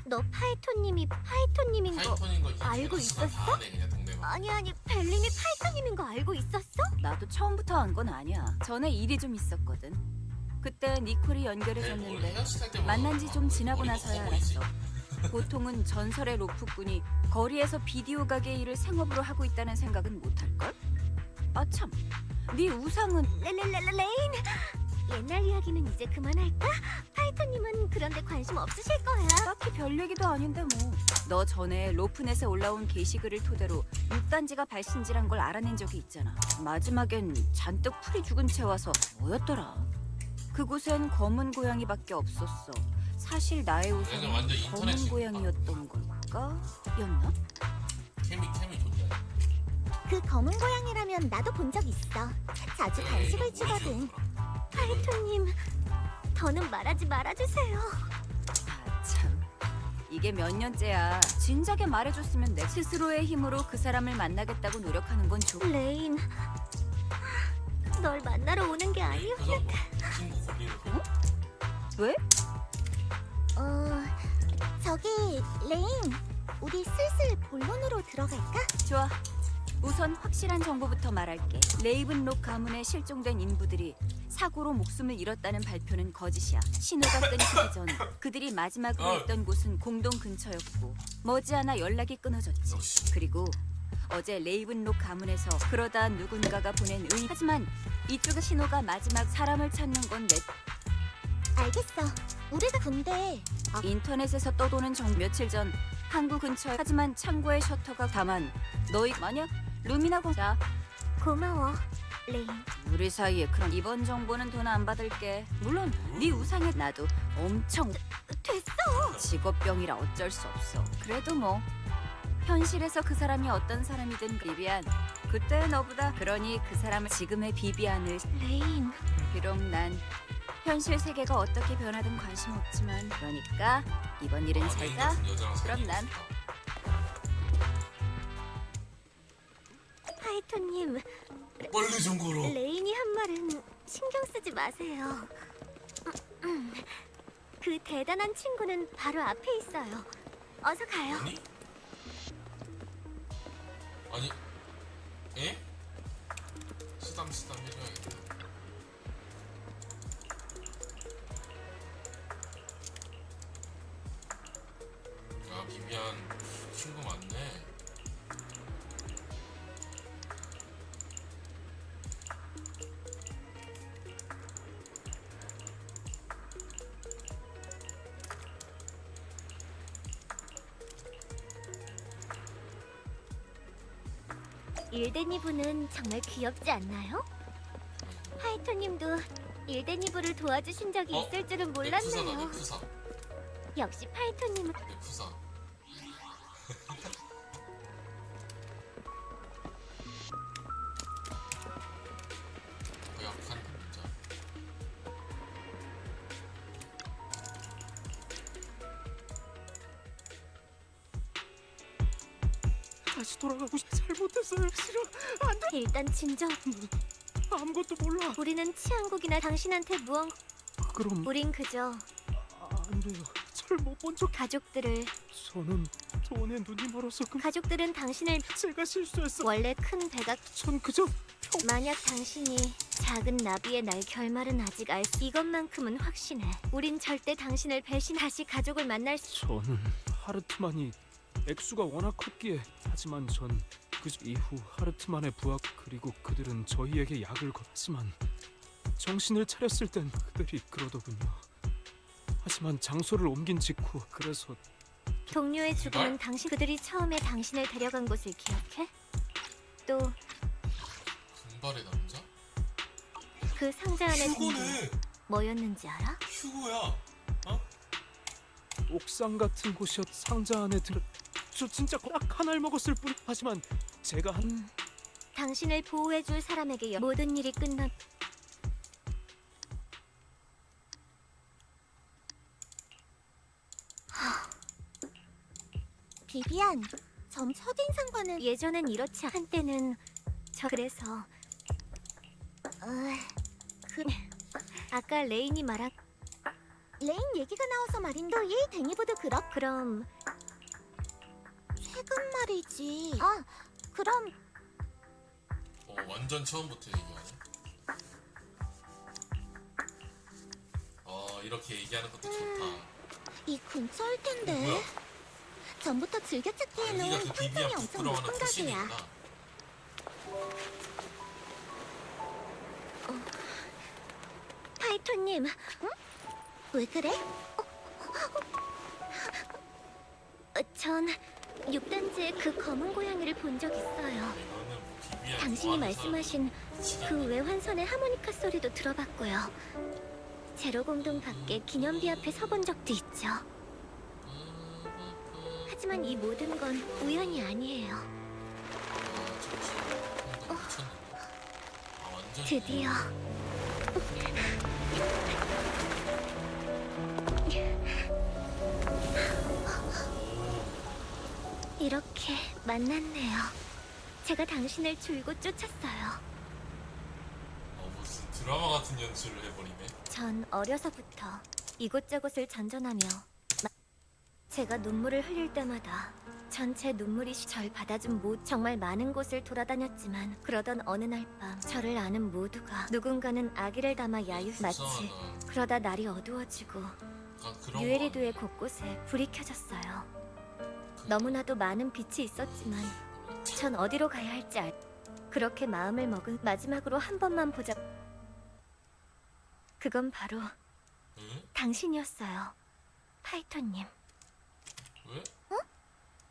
너 파이토님이 파이토님인 거 파이톤인 거 이제 알고 개수가 있었어? 다 아네 그냥 동네만. 아니 벨림이 파이토님인 거 알고 있었어? 나도 처음부터 안 건 아니야. 전에 일이 좀 있었거든. 그때 니콜이 연결해줬는데 헤어스타일 때마다 만난 지 좀 지나고 머리가 나서야 커 보이지? 알았어. 보통은 전설의 로프꾼이 거리에서 비디오 가게 일을 생업으로 하고 있다는 생각은 못할걸? 아참, 네 우상은 레인, 옛날 이야기는 이제 그만할까? 파이토님은 그런데 관심 없으실 거야. 딱히 별 얘기도 아닌데 뭐. 너 전에 로프넷에 올라온 게시글을 토대로 6단지가 발신지란 걸 알아낸 적이 있잖아. 마지막엔 잔뜩 풀이 죽은 채 와서 뭐였더라? 그곳엔 검은 고양이밖에 없었어. 사실 나의 얘는 우상은 완전 인터넷 검은 친구다. 고양이였던 걸까? 였나? 케미 좋네. 그 검은 고양이라면 나도 본 적 있어. 자주 간식을 주거든. 파이토님, 더는 말하지 말아주세요. 아 참. 이게 몇 년째야. 진작에 말해줬으면 내 스스로의 힘으로 그 사람을 만나겠다고 노력하는 건 좋. 레인, 널 만나러 오는 게 아니야. 표정 봐. 친구 걸리는 거. 왜? 저기 레인, 우리 슬슬 본론으로 들어갈까? 좋아. 우선 확실한 정보부터 말할게. 레이븐록 가문에 실종된 인부들이 사고로 목숨을 잃었다는 발표는 거짓이야. 신호가 끊기기 전 그들이 마지막으로 있던 곳은 공동 근처였고 머지않아 연락이 끊어졌지. 역시. 그리고 어제 레이븐록 가문에서 그러다 누군가가 보낸 하지만 이쪽의 신호가 마지막 사람을 찾는 건 내 알겠어. 우리가 근데 인터넷에서 떠도는 며칠 전 항구 근처 하지만 창고의 셔터가 다만 너희 만약 루미나 자 고마워, 레인. 우리 사이에 그럼 이번 정보는 돈 안 받을게. 물론 네 우상에 나도 엄청 됐어. 직업병이라 어쩔 수 없어. 그래도 뭐 현실에서 그 사람이 어떤 사람이든 비비안 그때 너보다 그러니 그 사람을 지금의 비비안을 레인, 비록 난 현실 세계가 어떻게 변하든 관심 없지만 그러니까 이번 일은 잘가. 그럼 난 파이토님, 빨리 좀 걸어. 레인이 한 말은 신경 쓰지 마세요. 그 대단한 친구는 바로 앞에 있어요. 어서 가요. 아니, 에? 쓰담 해줘야겠다. 아, 비비안 친구 많네. 일데니브는 정말 귀엽지 않나요? 파이토님도 일데니브를 도와주신 적이 있을 줄은 몰랐네요. 넥푸사. 역시 파이토님은 넥푸사. 약한 남자. 다시 돌아가고 잘못했어요. 싫어. 안 돼. 일단 진정. 아무것도 몰라. 우리는 치안국이나 당신한테 무언 그럼 우린 그저 안 돼요. 절 못 본 적. 가족들을 저는 돈에 눈이 멀어서 가족들은 당신을 제가 실수했어. 원래 큰 배가 전 그저 만약 당신이 작은 나비의 날 결말은 아직 이것만큼은 확신해. 우린 절대 당신을 다시 가족을 만날 수 저는 하르트만이 액수가 워낙 컸기에 하지만 전 그 이후 하르트만의 부하 그리고 그들은 저희에게 약을 걷지만 정신을 차렸을 땐 그들이 그러더군요. 하지만 장소를 옮긴 직후 그래서 동료의 죽음은 그들이 처음에 당신을 데려간 곳을 기억해? 또 금발의 남자? 그 상자 안에 든 게 휴고네. 뭐였는지 알아? 휴고야. 옥상 같은 곳이었 상자 안에 저 진짜 딱 하나를 먹었을 뿐. 하지만 제가 한 당신을 보호해줄 사람에게 모든 일이 끝난 비비안, 점 첫인상과는 예전엔 이렇지 한때는 그래서 아까 레인이 말한 레인 얘기가 나와서 말인데 이 데니브도 그럼 최근 말이지. 아, 그럼 완전 처음부터 얘기하네. 이렇게 얘기하는 것도 좋다. 이 근처일 텐데. 뭐야? 전부터 즐겨찾기 여기가 해놓은 그 평판이 비비안 엄청 부끄러워하는 높은 가게야. 쿠신이구나. 파이토님 왜 그래? 전 6단지의 그 검은 고양이를 본 적 있어요. 이거는 뭐 비비안 당신이 좋아하는 말씀하신 사람이 그 외환선의 하모니카 소리도 들어봤고요. 제로공동 밖에 기념비 앞에 서본 적도 있죠. 하지만 이 모든 건 우연이 아니에요. 드디어 이렇게 만났네요. 제가 당신을 줄곧 쫓았어요. 무슨 드라마 같은 연출을 해버리네. 전 어려서부터 이곳저곳을 전전하며 제가 눈물을 흘릴 때마다 전체 눈물이 절 받아준 정말 많은 곳을 돌아다녔지만 그러던 어느 날 밤 저를 아는 모두가 누군가는 아기를 담아 마치 불쌍하다. 그러다 날이 어두워지고 약간 그런 유에리도의 곳곳에 불이 켜졌어요. 너무나도 많은 빛이 있었지만 전 어디로 가야 할지 그렇게 마음을 먹은 마지막으로 한 번만 보자. 그건 바로 응? 당신이었어요. 파이토님. 왜?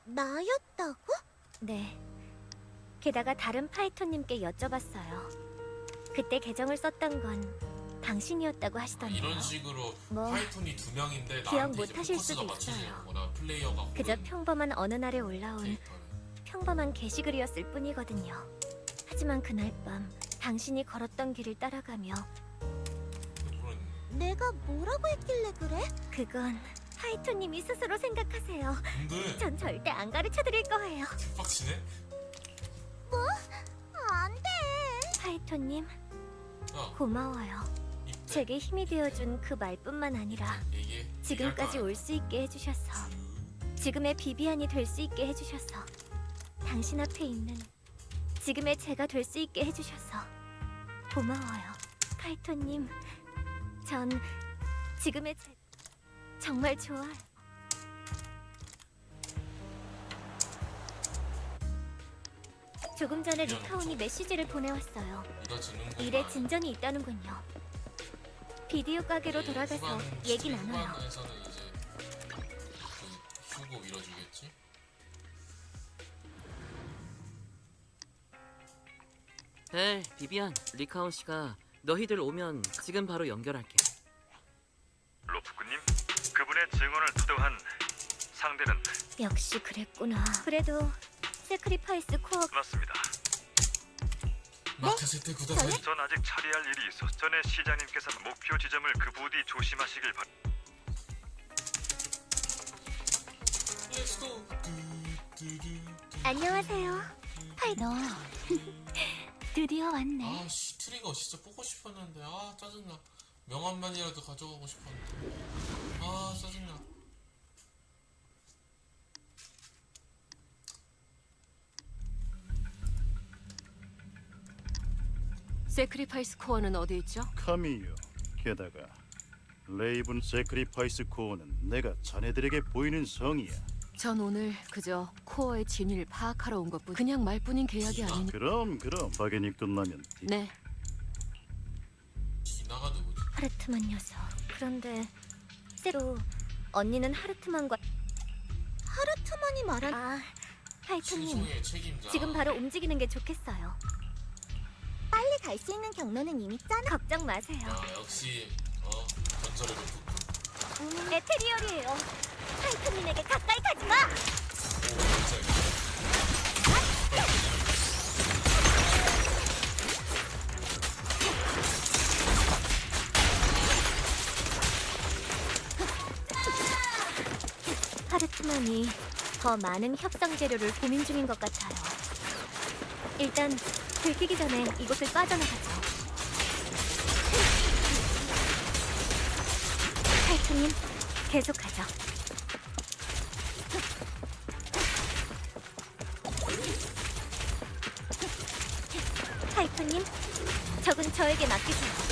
나였다고? 네. 게다가 다른 파이토님께 여쭤봤어요. 그때 계정을 썼던 건 당신이었다고 하시던데요. 이런 식으로 뭐, 파이톤이 두 명인데 기억 나한테 이제 못하실 포커스가 수도 맞춰지는 있어요. 거나 플레이어가 그저 고른 평범한 어느 날에 올라온 캐릭터를. 평범한 게시글이었을 뿐이거든요. 하지만 그날 밤 당신이 걸었던 길을 따라가며 그런 내가 뭐라고 했길래 그래? 그건 파이토님이 스스로 생각하세요. 근데 전 절대 안 가르쳐 드릴 거예요. 빡치네? 안 돼. 파이토님, 야 고마워요. 입대 제게 힘이 되어준 그 말뿐만 아니라 얘기해. 지금까지 올 수 있게 해주셔서 지금의 비비안이 될 수 있게 해주셔서 당신 앞에 있는 지금의 제가 될 수 있게 해주셔서 고마워요. 파이토님, 전 지금의 제 정말 좋아요. 조금 전에 리카온이 메시지를 보내왔어요. 믿어지는 일에 진전이 있다는군요. 비디오 가게로 돌아가서 얘기 나눠요. 후반에서는 이제 그 휴고 밀어주겠지? 벨, 비비안, 리카온 씨가 너희들 오면 지금 바로 연결할게. 로프꾼님, 그분의 증언을 토대한 상대는 역시 그랬구나. 그래도 세크리파이스 코어 맞습니다. 마켓을 때 구다사이. 전 아직 처리할 일이 있어. 전에 시장님께서 목표 지점을 그 부디 조심하시길 바. 렛츠고. 안녕하세요. 너 드디어 왔네. 아씨 트리거 진짜 뽑고 싶었는데 아 짜증나. 명함만이라도 가져가고 싶었는데 아 짜증나. 세크리파이스 코어는 어디 있죠? 카미요. 게다가 레이븐 세크리파이스 코어는 내가 자네들에게 보이는 성이야. 전 오늘 그저 코어의 진위를 파악하러 온 것뿐. 그냥 말뿐인 계약이 아니니. 그럼 파견이 끝나면 네, 기나가 누구지? 하르트만 녀석. 그런데 새로 언니는 하르트만과 하르트만이 말한 파이터님 신성의 책임자. 지금 바로 움직이는 게 좋겠어요. 빨리 갈 수 있는 경로는 이미 짜나. 걱정 마세요. 야 역시 전설의 덕후. 에테리얼이에요. 파이터님에게 가까이 가지 마. 오 진짜. 하르트만이 더 많은 협상 재료를 고민 중인 것 같아요. 일단 들키기 전에 이곳을 빠져나가죠. 파이터님 계속하죠. 파이터님, 적은 저에게 맡기세요.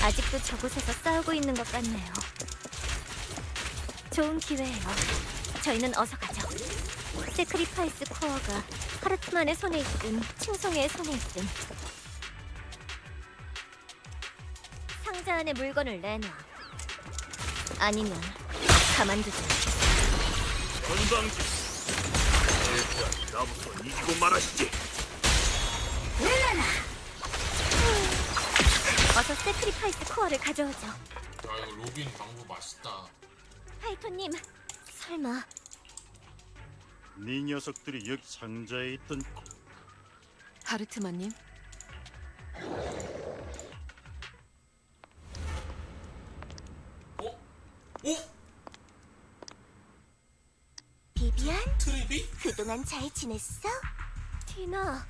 아직도 저곳에서 싸우고 있는 것 같네요. 좋은 기회예요. 저희는 어서 가죠. 세크리파이스 코어가 하르트만의 손에 있든 칭송의 손에 있든 상자 안에 물건을 내놔. 아니면 가만두지. 건방지. 나부터 이기고 말하시지. 어서 세크리파이스 코어를 가져오죠. 야 이거 로빈 방구 맛있다. 파이터님, 설마 네 녀석들이 여기 상자에 있던 하르트만님. 어? 오? 비비안, 트리비? 그동안 잘 지냈어? 티나?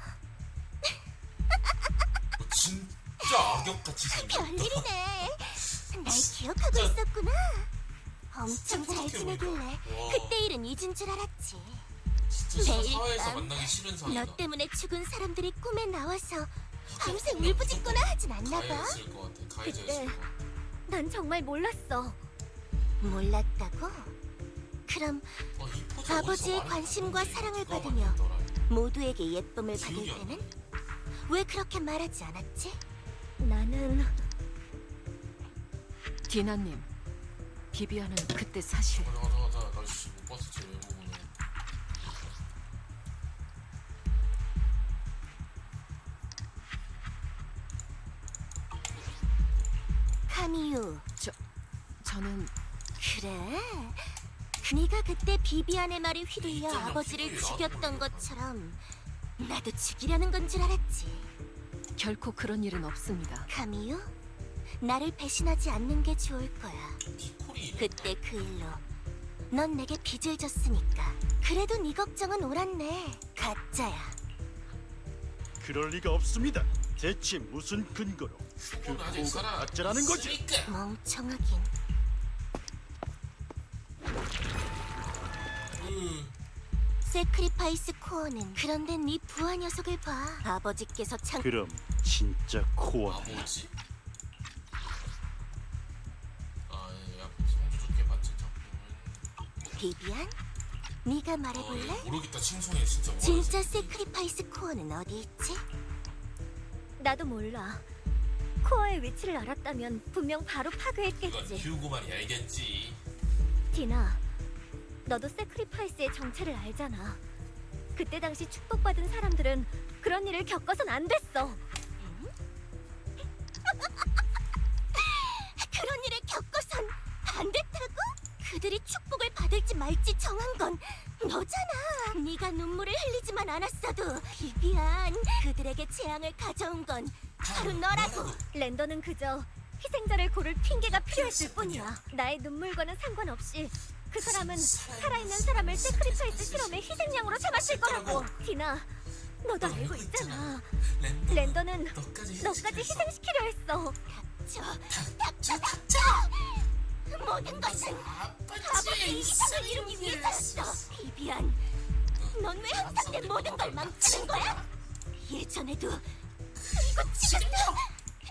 진짜 악역같이 생겼다. 별일이네. 날 기억하고 있었구나. 엄청 잘 지내길래 와. 그때 일은 잊은 줄 알았지. 진짜 매일 사회에서 밤 만나기 싫은 사이다. 너 때문에 죽은 사람들이 꿈에 나와서 밤새 울부짖거나 하진 않나 봐. 가해였을 것 같아. 가해자였을 것 같아. 난 정말 몰랐어. 몰랐다고? 그럼 이 포즈 아버지의 어디서 관심과 많이 사랑을 봤는데 받으며 누가 많이 했더라. 모두에게 예쁨을 받을 기억이 안 때는 왜 그렇게 말하지 않았지? 나는 디나님, 비비안은 그때 사실 가자. 나 씨, 못 봤어 쟤 외모는. 카미유, 저는 그래? 네가 그때 비비안의 말에 휘둘려 이때는 아버지를 비비안이 죽였던 나왔던 것처럼 나도 죽이려는 건 줄 알았지. 결코 그런 일은 없습니다. 카미유, 나를 배신하지 않는 게 좋을 거야. 피콜이 그때 그 일로 넌 내게 빚을 졌으니까. 그래도 네 걱정은 옳았네. 가짜야. 그럴 리가 없습니다. 대체 무슨 근거로 그 후보는 아직 코가 살아 가짜라는 거지? 있으니까. 멍청하긴. 세크리파이스 코어는 그런데 네 부하 녀석을 봐. 아버지께서 참 그럼 진짜 코어다. 뭐지? 야 비비안, 네가 말해볼래? 모르겠다. 칭송해 진짜. 진짜 세크리파이스 코어는 어디 있지? 나도 몰라. 코어의 위치를 알았다면 분명 바로 이건 파괴했겠지. 휴고만이 알겠지. 디나, 너도 세크리파이스의 정체를 알잖아. 그때 당시 축복받은 사람들은 그런 일을 겪어선 안 됐어. 그런 일을 겪어선 안 됐다고? 그들이 축복을 받을지 말지 정한 건 너잖아. 네가 눈물을 흘리지만 않았어도 비비안, 그들에게 재앙을 가져온 건 바로 너라고. 랜더는 그저 희생자를 고를 핑계가 필요했을 뿐이야. 나의 눈물과는 상관없이 그 사람은 살아있는 사람을 세크리파이스 실험의 희생양으로 삼았을 거라고. 디나, 너도 알고 있잖아. 랜더는 너까지 너까지 희생시키려 했어. 닥쳐! 모든 것은 바보의 이상을 이루기 위해서였어. 비비안, 넌 왜 항상 내 모든 걸 망치는 거야? 예전에도 그리고 지금도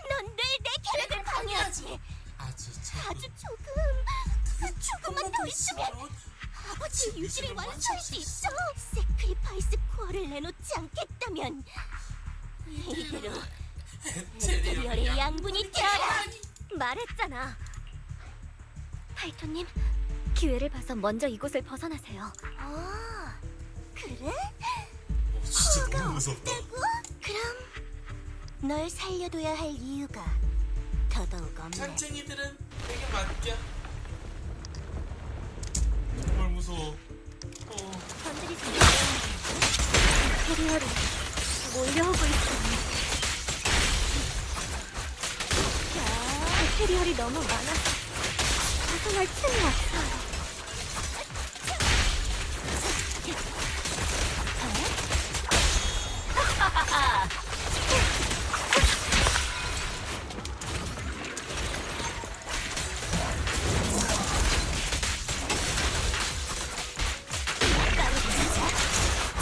넌 늘 내 계획을 방해하지. 아주 조금만 더 있으면 아버지의 유지를 완수할 수 있어. 세크리파이스 코어를 내놓지 않겠다면 이대로 에테리얼의 양분이 되어라. 말했잖아. 파이토님, 기회를 봐서 먼저 이곳을 벗어나세요. 그래? 진짜 너무 무섭다. 그럼 널 살려둬야 할 이유가 더더욱 없네. 짠쟁이들은 되게 맡겨. 정말 무서워. 건드리지 마. 에테리얼이 몰려오고 있어. 에테리얼이 너무 많아서 벗어날 틈이 없어요.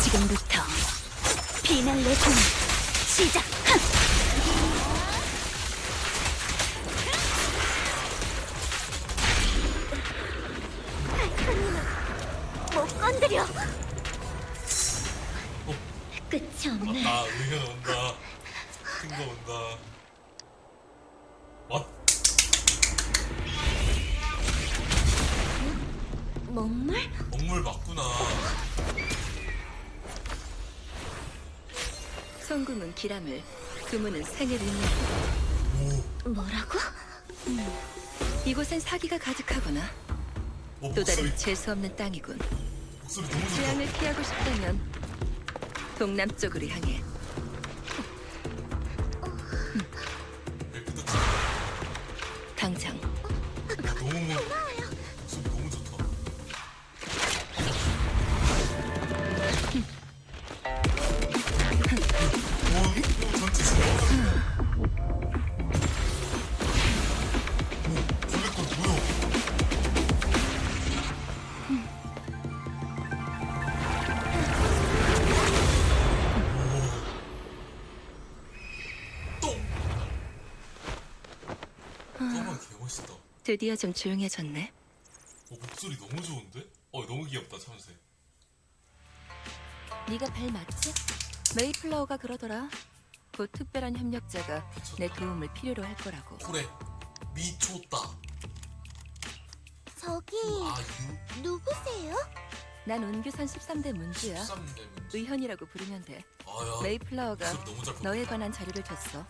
지금부터 비날레 공 시작. 못 건드려. 끝이 없네. 아, 의견 온다. 큰 거 온다. 목물? 먹물 맞구나. 성금은 기람을, 금은은 생을 잇는. 뭐라고? 이곳엔 사기가 가득하거나 또 목소리, 다른 재수 없는 땅이군. 목소리 너무 좋다. 재앙을 피하고 싶다면 동남쪽으로 향해. 왜 그렇지? 당장. 너무 목소리 너무 좋다. 전체 블랙홀 뭐야? 똥! 까만 개멋있다. 드디어 좀 조용해졌네. 목소리 너무 좋은데? 너무 귀엽다 참새. 네가 벨 맞지? 메이플라워가 그러더라. 곧 특별한 협력자가 내 도움을 필요로 할 거라고. 그래 미쳤다. 저기 아유 누구세요? 난 운규선 13대 문주야. 13대 문제. 의현이라고 부르면 돼. 아야 메이플라워가 목소리 너무 잘 너에 뽑힌다. 관한 자료를 줬어.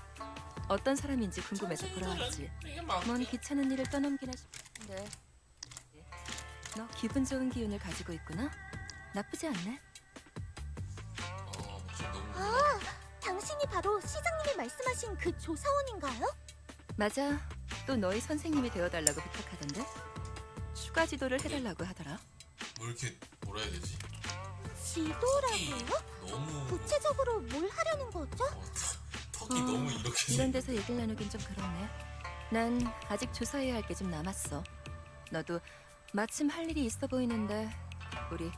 어떤 사람인지 궁금해서 돌아왔지. 이게 맞게. 뭔 귀찮은 일을 떠넘기나 싶은데. 너 기분 좋은 기운을 가지고 있구나. 나쁘지 않네. 목소리 너무 좋아. 당신이 바로 시장님이 말씀하신 그 조사원인가요? 맞아. 또 너희 선생님이 되어달라고 부탁하던데. 추가 지도를 해달라고 하더라. 뭐 이렇게 뭐라 해야 되지? 지도라고요? 너무 구체적으로 뭘 하려는 거죠? 턱이 너무 이렇게 이런 데서 얘기를 나누긴 좀 그러네. 난 아직 조사해야 할 게 좀 남았어. 너도 마침 할 일이 있어 보이는데 우리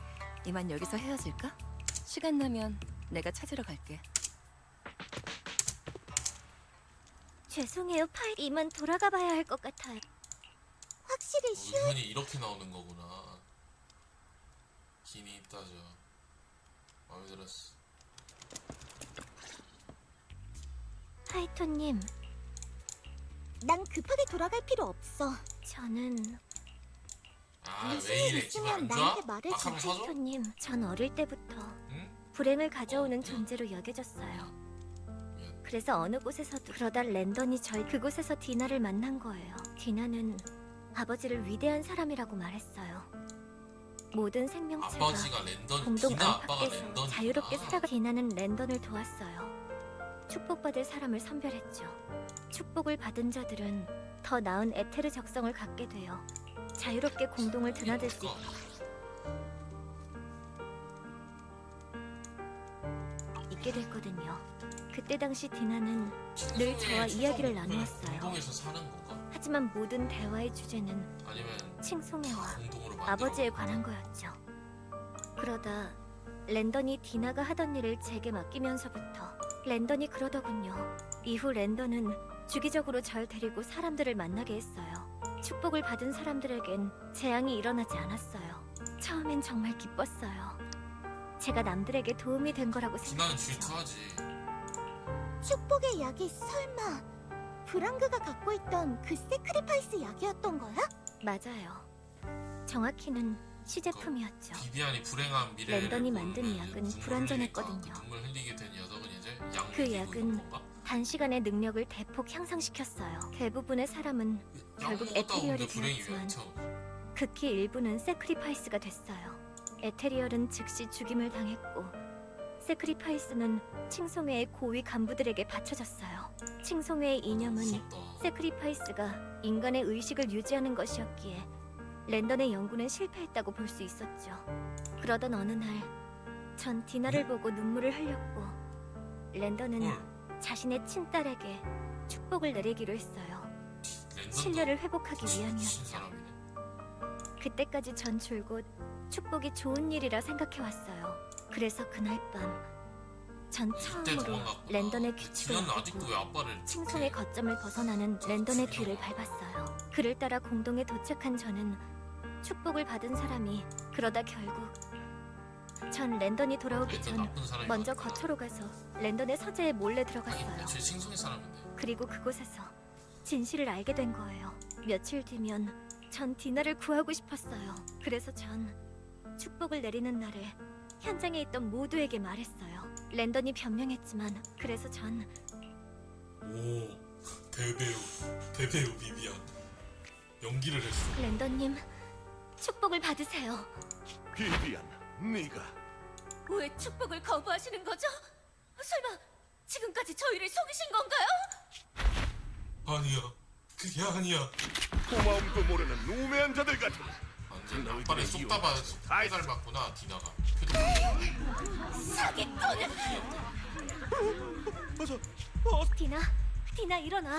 이만 여기서 헤어질까? 시간 나면 내가 찾으러 갈게. 죄송해요, 파이. 이만 돌아가 봐야 할 것 같아요. 확실히 쉬워. 의현이 이렇게 나오는 거구나. 기니 있다죠. 마음에 들었어. 하이토님, 난 급하게 돌아갈 필요 없어. 저는 아, 무슨 왜 일 이래? 기분 안 있으면 좋아? 나한테 말해줘. 막 하면 사줘? 하이토님, 전 어릴 때부터 응? 불행을 가져오는 존재로 여겨졌어요. 미안. 그래서 어느 곳에서도 그러다 랜던이 저희 그곳에서 디나를 만난 거예요. 디나는 아버지를 위대한 사람이라고 말했어요. 모든 생명체가 아버지가 랜던, 공동 기나 아빠가 안팎에서 랜던. 자유롭게 살아가. 디나는 랜던을 도왔어요. 축복받을 사람을 선별했죠. 축복을 받은 자들은 더 나은 에테르 적성을 갖게 돼요. 자유롭게 공동을 드나들 수 있게 됐거든요. 그때 당시 디나는 늘 저와 이야기를 나누었어요. 공동에서 사는 건가? 하지만 모든 대화의 주제는 아니면 칭송회와 공동으로 만들어 아버지에 관한 거였죠. 그러다 랜던이 디나가 하던 일을 제게 맡기면서부터 랜던이 그러더군요. 이후 랜던은 주기적으로 절 데리고 사람들을 만나게 했어요. 축복을 받은 사람들에겐 재앙이 일어나지 않았어요. 처음엔 정말 기뻤어요. 제가 남들에게 도움이 된 거라고 디나는 생각했죠. 질투하지. 축복의 약이 설마 브랑그가 갖고 있던 그 세크리파이스 약이었던 거야? 맞아요. 정확히는 시제품이었죠. 비비안이 불행한 미래를 랜던이 만든 보면 약은 눈물 불완전했거든요. 흘리니까 그 눈물 흘리게 된 녀석은 이제 약 그 먹이고 약은 있는 건가? 단시간에 능력을 대폭 향상시켰어요. 대부분의 사람은 결국 약 먹었다고 에테리얼이 근데 불행이 왜 되었지만 쳐? 극히 일부는 세크리파이스가 됐어요. 에테리얼은 즉시 죽임을 당했고 세크리파이스는 칭송회의 고위 간부들에게 바쳐졌어요. 칭송회의 이념은 무섭다. 세크리파이스가 인간의 의식을 유지하는 것이었기에 랜던의 연구는 실패했다고 볼 수 있었죠. 그러던 어느 날 전 디나를 보고 눈물을 흘렸고 랜던은 헐, 자신의 친딸에게 축복을 내리기로 했어요. 랜던도 신뢰를 회복하기 미친 위함이었죠. 사람이네. 그때까지 전 줄곧 축복이 좋은 일이라 생각해왔어요. 그래서 그날 밤 전 이때 처음으로 도망갔구나. 랜던의 근데 규칙을 디나는 아직도 어기고 왜 아빠를 칭송의 거점을 벗어나는 랜던의 뒤를 밟았어요. 그를 따라 공동에 도착한 저는 축복을 받은 사람이 그러다 결국 전 랜던이 돌아오기 랜던 전 나쁜 사람이 먼저 맞구나. 거처로 가서 랜던의 서재에 몰래 아니 들어갔어요. 제 칭송의 사람인데. 그리고 그곳에서 진실을 알게 된 거예요. 며칠 뒤면 전 디나를 구하고 싶었어요. 그래서 전 축복을 내리는 날에 현장에 있던 모두에게 말했어요. 랜던이 변명했지만 그래서 전 오, 대배우 비비안 연기를 했어. 랜던님 축복을 받으세요. 비비안, 네가 왜 축복을 거부하시는 거죠? 설마 지금까지 저희를 속이신 건가요? 아니야, 그게 아니야. 고마움도 모르는 우매한 자들 같은. 완전 너희들의 아빠를 쏙 이유. 따봐 아이. 닮았구나 디나가. 디나 일어나.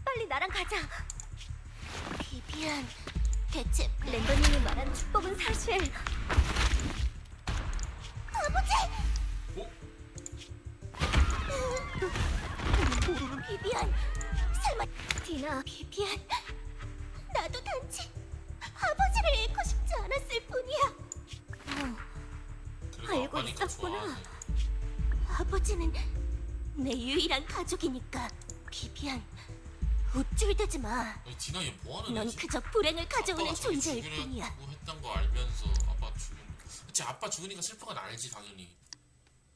빨리 나랑 가자. 비비안, 대체 랜던님이 말한 축복은 사실. 어? 비비안, 설마 디나 비비안, 나도 단지 아버지를 잃고 싶지 않았을 뿐이야. 그래도 알고 아빠니까 있었구나. 좋아하네. 아버지는 내 유일한 가족이니까. 비비안, 우쭐대지 마. 아니, 디나 얘 뭐하는 넌 애지? 그저 불행을 가져오는 아빠가 자기 존재일 죽이려고 뿐이야. 했던 거 알면서 아빠 죽은. 그치 아빠 죽으니까 슬픈 건 알지 당연히.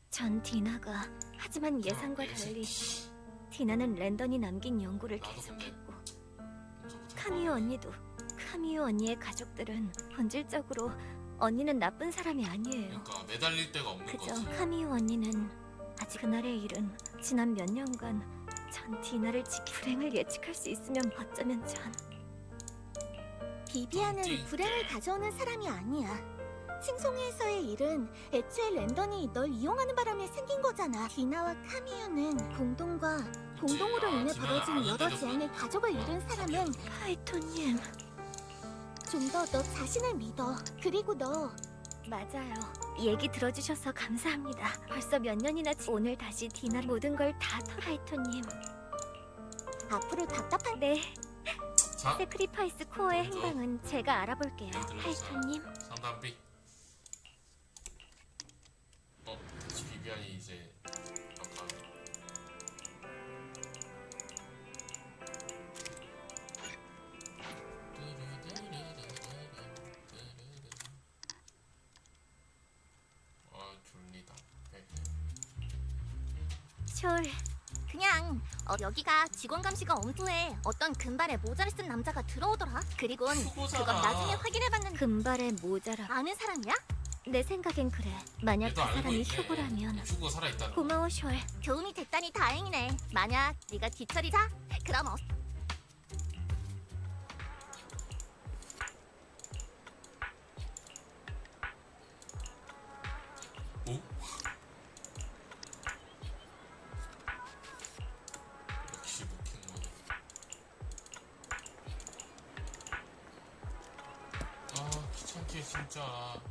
전 디나가 하지만 예상과 아, 달리 디나는 랜던이 남긴 연구를 나도 근데 계속했고 평소부터 카미유 언니도 카미유 언니의 가족들은 본질적으로 언니는 나쁜 사람이 아니에요. 그러니까 매달릴 데가 없는 그저 거지. 카미유 언니는 아직 그날의 일은 지난 몇 년간 전 디나를 불행을 예측할 수 있으면 어쩌면 전 비비안은 띵띵. 불행을 가져오는 사람이 아니야. 칭송회에서의 일은 애초에 랜던이 널 이용하는 바람에 생긴 거잖아. 디나와 카미유는 공동으로 인해 디나는 벌어진 아는 여러 데도 재앙의 그렇고. 가족을 잃은 사람은 파이토님 좀 더 너 자신을 믿어. 그리고 너 맞아요. 얘기 들어주셔서 감사합니다. 벌써 몇 년이나 오늘 다시 디나 모든 걸 다 파이토님. 앞으로 답답한 네, 자 세크리파이스 코어의 먼저 행방은 제가 알아볼게요. 얘기 들어주세요. 파이토님. 상담비. 숄. 그냥 여기가 직원 감시가 엄두에 어떤 금발에 모자를 쓴 남자가 들어오더라. 그리곤 휴고잖아. 그건 나중에 확인해봤는데 금발의 모자라. 아는 사람이야? 내 생각엔 그래. 만약 그 얘도 알고 사람이 있네. 휴고라면 휴고 살아있다는 거. 고마워 숄. 도움이 됐다니 다행이네. 만약 네가 뒤처리자, 그럼 오? 역시 모킹몬. 아 귀찮게 진짜.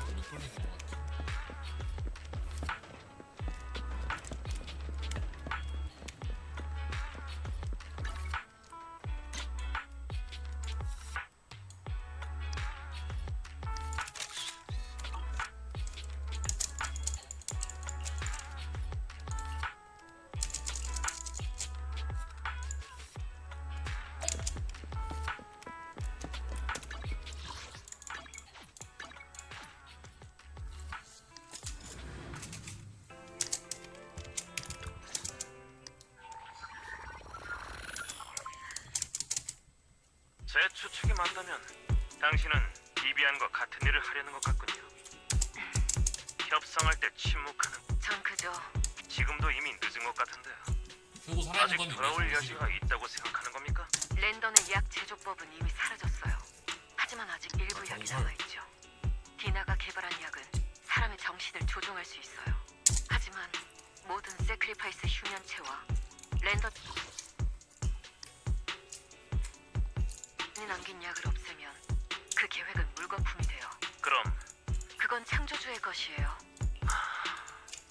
왜 뚫리는 것 같아? 제 추측이 맞다면 당신은 비비안과 같은 일을 하려는 것 같군요. 협상할 때 침묵하는. 전 그저 지금도 이미 늦은 것 같은데요. 휴고 살아있는 아직 건데 돌아올 왜 여지가 있다고 생각하는 겁니까? 랜던의 약 제조법은 이미 사라졌어요. 하지만 아직 일부 아, 약이 정설. 남아있죠. 디나가 개발한 약은 사람의 정신을 조종할 수 있어요. 하지만 모든 세크리파이스 휴면체와 랜던이 남긴 약을 없애면 그 계획은 물거품이 돼요. 그럼 그건 창조주의 것이에요.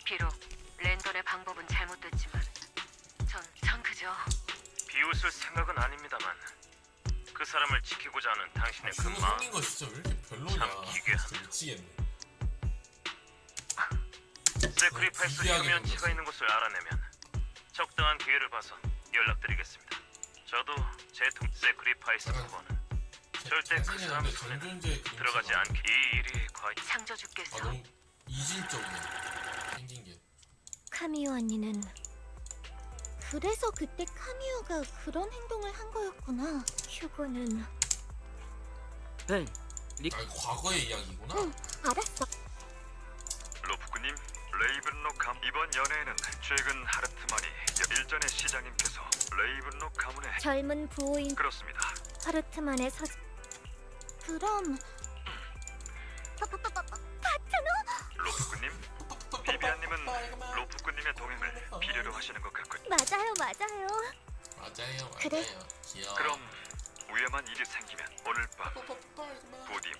비록 랜던의 방법은 잘못됐지만 전 그저 비웃을 생각은 아닙니다만 그 사람을 지키고자 하는 당신의 그 휴고 마음. 생긴 거 진짜 왜 이렇게 별로냐. 참 기괴하네요. 진짜 미치겠네. 세크리파이스 기괴하게 휴면체가 생겼어. 있는 곳을 알아내면 적당한 기회를 봐서 연락드리겠습니다. 저도 제 세크리파이스 약간 후보는 절대 그 사람 잘생겼는데 손에는 전존재 그림체가 들어가지 않게. 이 일이 거의 창조주께서 아 너무 이질적이네. 생긴 게. 카미오 언니는 그래서 그때 카미오가 그런 행동을 한 거였구나. 휴고는 벤, 아 이거 과거의 이야기구나. 알았어. 로프크님, 레이븐록 감 이번 연애에는 최근 하르트만이 일전에 시장님께서 레이븐록 가문에 젊은 부호인 그렇습니다. 하르트만의 서 그럼 로프크님, 비비안님은 로프크님의 동행을 필요로 하시는 것 같군요. 맞아요. 맞아요. 그래. 귀여워. 그럼 위험한 일이 생기면 오늘 밤 부디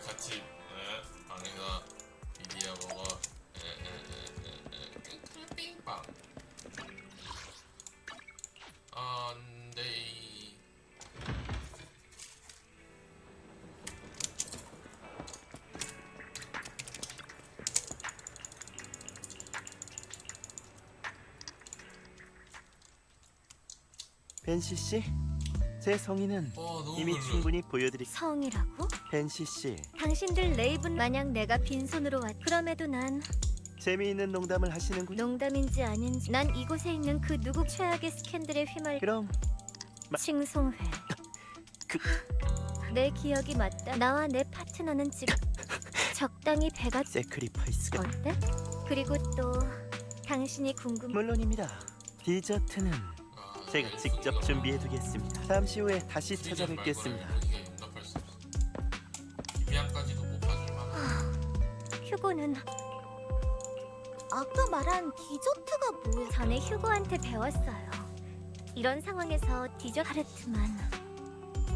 같이 방에서 비디오 보고 빙빵 안돼. 벤시 씨, 제 성의는 너무 이미 별로야. 충분히 보여드리. 성이라고? 벤시 씨, 당신들 레이븐 만약 내가 빈손으로 왔 그럼에도 난 재미있는 농담을 하시는군. 농담인지 아닌지 난 이곳에 있는 그 누구 최악의 스캔들에 휘말 그럼 칭송회 내 기억이 맞다. 나와 내 파트너는 지금 적당히 배가 세크리파이스가 어때? 그리고 또 당신이 궁금 물론입니다. 디저트는 제가 네, 직접 준비해두겠습니다. 잠시 후에 다시 찾아뵙겠습니다. 용납할 수 없어. 비비안까지도 못 봐줄 만한. 휴고는 아까 말한 디저트가 뭐야? 전에 휴고한테 배웠어요. 이런 상황에서 디저 하르트만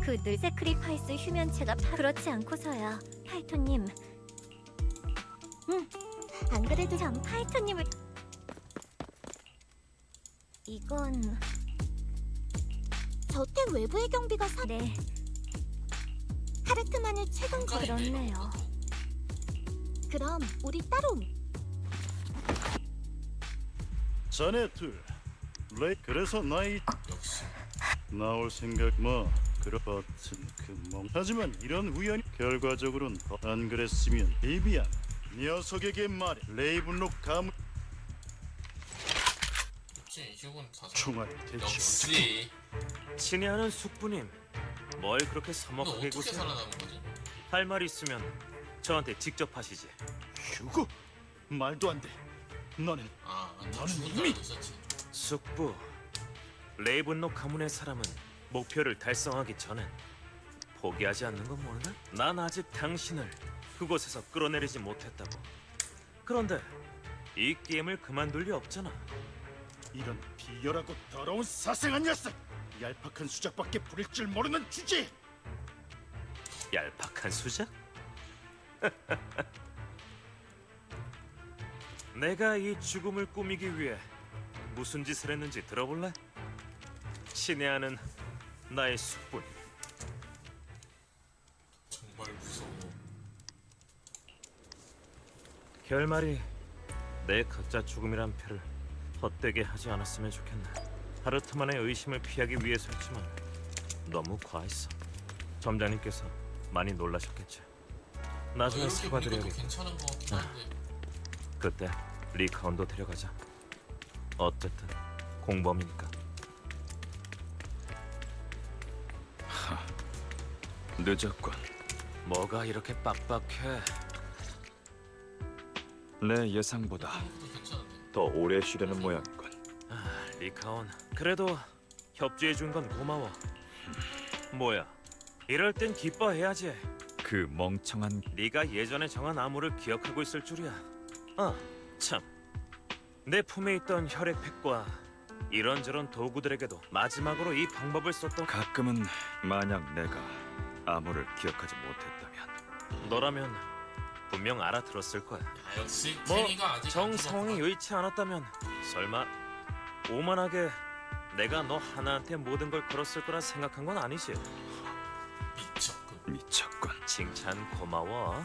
그 늘 세크리파이스 휴면체가 그렇지 않고서야 파이토님. 안 그래도 전 파이토님을 이건 저택 외부의 경비가 네, 하르트만을 최근 거. 그렇네요. 그럼 우리 따로 자네 둘 그래서 나이 역시 나올 생각 뭐 그런 같은 그멍 하지만 이런 우연이 결과적으로는 안 그랬으면 비비안 녀석에게 말해 레이븐록 가문 그치 휴군 사상 총알 대체 역시 친애하는 숙부님, 뭘 그렇게 너 서먹하게 어떻게 구세요? 살아남은 거지? 할 말 있으면 저한테 직접 하시지. 휴고 말도 안돼 너는 아 너는 죽은 줄 이미- 알고 있었지. 숙부, 레이븐록 가문의 사람은 목표를 달성하기 전엔 포기하지 않는 건 모르나? 난 아직 당신을 그곳에서 끌어내리지 못했다고. 그런데 이 게임을 그만둘 리 없잖아. 이런 비열하고 더러운 사생한 녀석 얄팍한 수작밖에 부릴 줄 모르는 주제 얄팍한 수작? 내가 이 죽음을 꾸미기 위해 무슨 짓을 했는지 들어볼래? 친애하는 나의 숙부님. 정말 무서워. 결말이 내 각자 죽음이란 표를 헛되게 하지 않았으면 좋겠네. 하르트만의 의심을 피하기 위해서였지만 너무 과했어. 점장님께서 많이 놀라셨겠지. 나중에 이렇게 보니까 또 사과드려야겠다. 괜찮은 거 같긴 한데 그때 리카운도 데려가자. 어쨌든 공범이니까. 늦었군. 뭐가 이렇게 빡빡해? 내 예상보다 생각보다 괜찮은데. 더 오래 쉬려는 모양이군. 아, 리카온, 그래도 협조해 준 건 고마워. 뭐야, 이럴 땐 기뻐해야지. 그 멍청한 네가 예전에 정한 암호를 기억하고 있을 줄이야. 아, 참. 내 품에 있던 혈액팩과 이런저런 도구들에게도 마지막으로 이 방법을 썼던 가끔은 만약 내가 암호를 기억하지 못했다면 너라면 분명 알아들었을 거야. 아, 역시 뭐, 케니가 아직 정 안 상황이 죽었구나. 여의치 않았다면 설마 오만하게 내가 너 하나한테 모든 걸 걸었을 거라 생각한 건 아니지? 미쳤군. 미쳤군. 칭찬 고마워.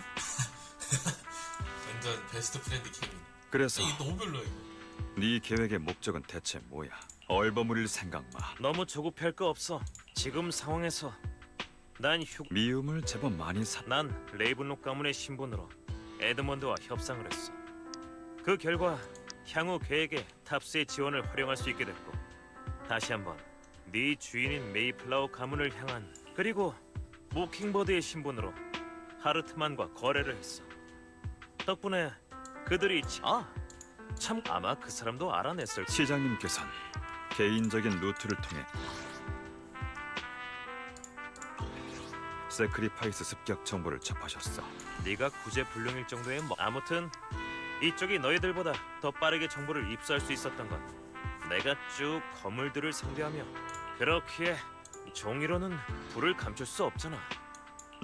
완전 베스트 프렌드 케니. 그래서 이게 너무 별로야 이거. 네 계획의 목적은 대체 뭐야? 얼버무릴 생각 마. 너무 조급할 거 없어. 지금 상황에서 미움을 제법 많이 사. 난 레이븐록 가문의 신분으로 에드먼드와 협상을 했어. 그 결과 향후 계획에 탑스의 지원을 활용할 수 있게 됐고, 다시 한번 네 주인인 메이플라워 가문을 향한, 그리고 모킹버드의 신분으로 하르트만과 거래를 했어. 덕분에 그들이 참 아마 그 사람도 알아냈을 거야. 시장님께선 개인적인 루트를 통해 세크리파이스 습격 정보를 접하셨어. 네가 구제불능일 정도의 아무튼 이쪽이 너희들보다 더 빠르게 정보를 입수할 수 있었던 건 내가 쭉 거물들을 상대하며, 그렇기에 종이로는 불을 감출 수 없잖아.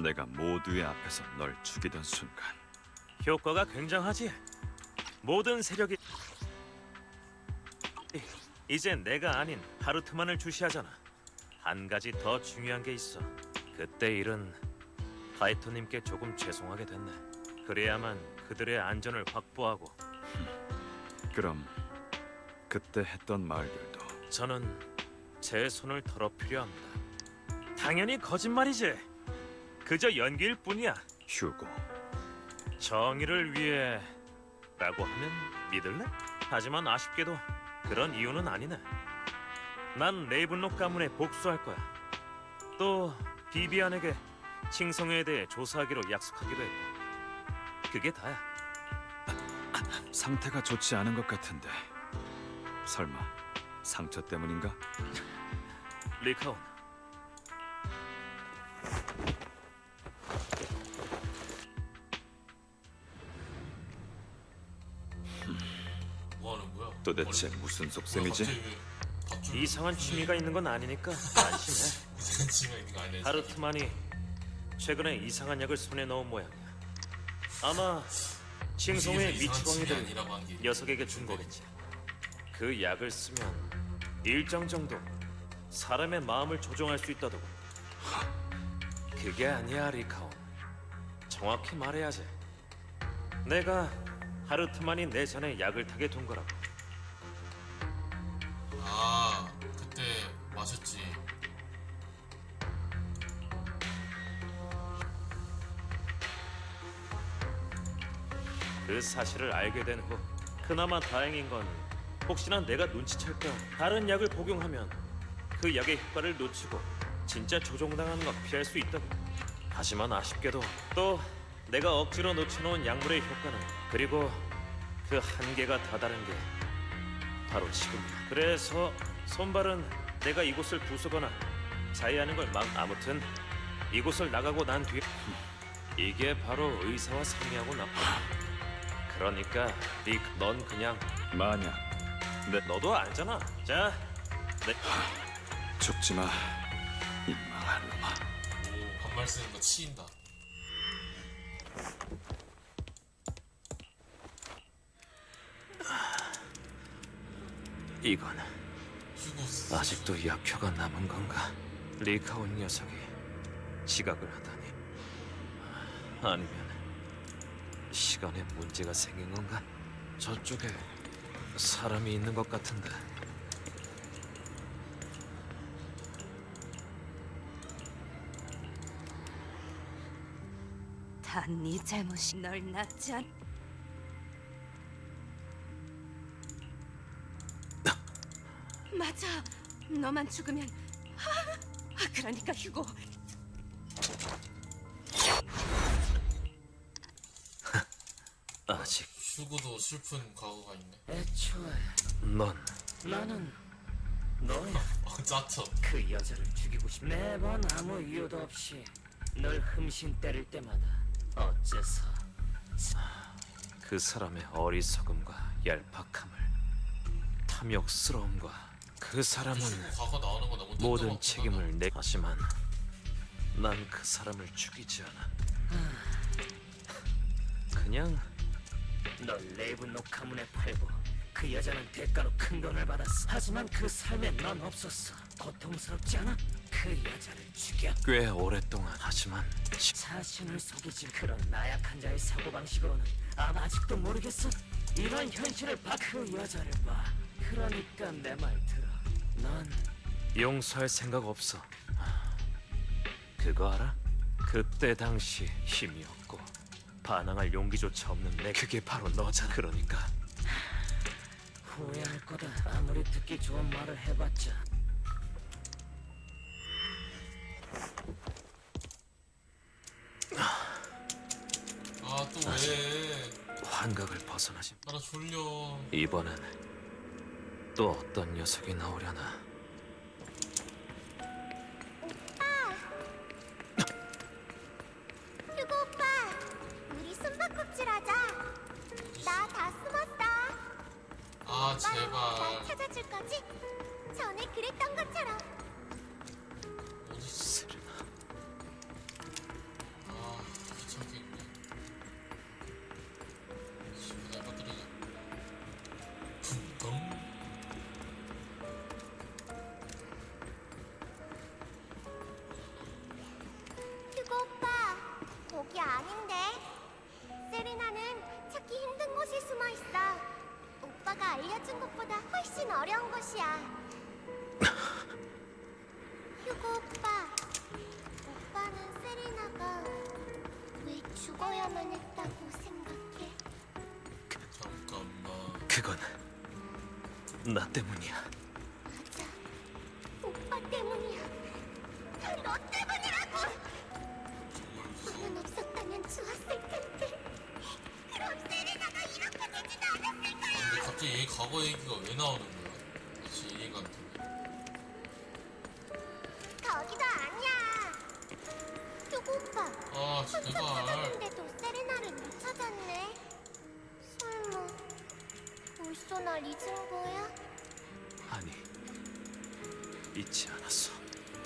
내가 모두의 앞에서 널 죽이던 순간 효과가 굉장하지. 모든 세력이 이제 내가 아닌 하르트만을 주시하잖아. 한 가지 더 중요한 게 있어. 그때 일은 파이터님께 조금 죄송하게 됐네. 그래야만 그들의 안전을 확보하고. 그럼 그때 했던 말들도 저는 제 손을 더럽히려 합니다. 당연히 거짓말이지. 그저 연기일 뿐이야. 휴고. 정의를 위해 라고 하면 믿을래? 하지만 아쉽게도 그런 이유는 아니네. 난 레이븐록 가문에 복수할 거야. 또 비비안에게 칭성에 대해 조사하기로 약속하기도 했고. 그게 다야. 상태가 좋지 않은 것 같은데 설마 상처 때문인가? 리카온, 뭐 하는 거야? 도대체 무슨 속셈이지? 이상한 취미가 있는 건 아니니까 안심해. 이상한 취미가 있는 거 아니야? 하르트만이 최근에 이상한 약을 손에 넣은 모양이야. 아마 칭송의 미치광이들 아니라고 한 게. 녀석에게 준 거겠지. 그 약을 쓰면 일정 정도 사람의 마음을 조종할 수 있다더군. 그게 아니야, 리카온. 정확히 말해야지. 내가 하르트만이 내 전에 약을 타게 둔 거라고. 아, 그때 마셨지. 그 사실을 알게 된 후 그나마 다행인 건 혹시나 내가 눈치챌까 다른 약을 복용하면 그 약의 효과를 놓치고 진짜 조종당하는 건 피할 수 있다고. 하지만 아쉽게도 또 내가 억지로 놓쳐놓은 약물의 효과는 그리고 그 한계가 다다른 게 바로 지금이야. 그래서 손발은 내가 이곳을 부수거나 자해하는 걸 아무튼 이곳을 나가고 난 뒤에 이게 바로 의사와 상의하고 나빠. 그러니까 릭, 넌 그냥 만약 너도 알잖아. 자, 죽지 마, 이 망할 놈아. 오, 반말 쓰는 거 치인다. 이건 휴고 아직도 약효가 남은 건가? 리카온 녀석이 지각을 하다니. 아니면 시간에 문제가 생긴 건가? 저쪽에 사람이 있는 것 같은데. 다 네 잘못이. 널 낳지 않... 맞아. 너만 죽으면... 그러니까 휴고. 아직 휴고도 슬픈 과거가 있네. 애초에 넌 나는 너야. 짜쳐. 그 여자를 죽이고 싶. 매번 아무 이유도 없이 널 흠신 때릴 때마다 어째서 그 사람의 어리석음과 얄팍함을, 탐욕스러움과 그 사람은 과거 나오는 거 너무 모든 뜬금없긴 책임을 내. 하지만 난 그 사람을 죽이지 않아. 그냥 널 내부 녹화문에 팔고 그 여자는 대가로 큰 돈을 받았어. 하지만 그 삶에 넌 없었어. 고통스럽지 않아? 그 여자를 죽여. 꽤 오랫동안. 하지만 자신을 속이지. 그런 나약한 자의 사고방식으로는 아마 아직도 모르겠어. 이런 현실을 봐. 그 여자를 봐. 그러니까 내 말 들어. 넌 용서할 생각 없어. 그거 알아? 그때 당시 힘이 없고 반항할 용기조차 없는 내, 그게 바로 너잖아. 그러니까 후회할 거다. 아무리 듣기 좋은 말을 해봤자. 아, 또 왜? 환각을 벗어나지. 나 졸려. 이번엔 또 어떤 녀석이 나오려나. 휴고 오빠, 우리 숨바꼭질하자. 나 다 숨었어. 아, 날 제발. 찾아줄 거지? 전에 그랬던 것처럼. 어디 있어? 아, 귀찮겠네. 집에다 빠뜨리자. 붕덩. 휴고 오빠, 거기 아닌데. 세레나는 찾기 힘든 곳에 숨어 있어. 오빠가 알려준 것보다 훨씬 어려운 곳이야. 휴고 오빠, 오빠는 세레나가 왜 죽어야만 했다고 생각해? 잠깐만. 그건 나 때문이야. 맞아, 오빠 때문이야. 다 너 때문이라고. 정말 무서워. 너는 없었다면 좋았을 텐데. 그럼 세레나가 이렇게 되지도 않았을 거야. 근데 갑자기 얘 과거 얘기가 왜 나오는 거야? 다시 이해가 안 되네. 거기도 아니야. 휴고 오빠, 아, 한참 제발. 찾았는데도 세레나를 못 찾았네. 설마 벌써 날 잊은 거야? 아니, 잊지 않았어.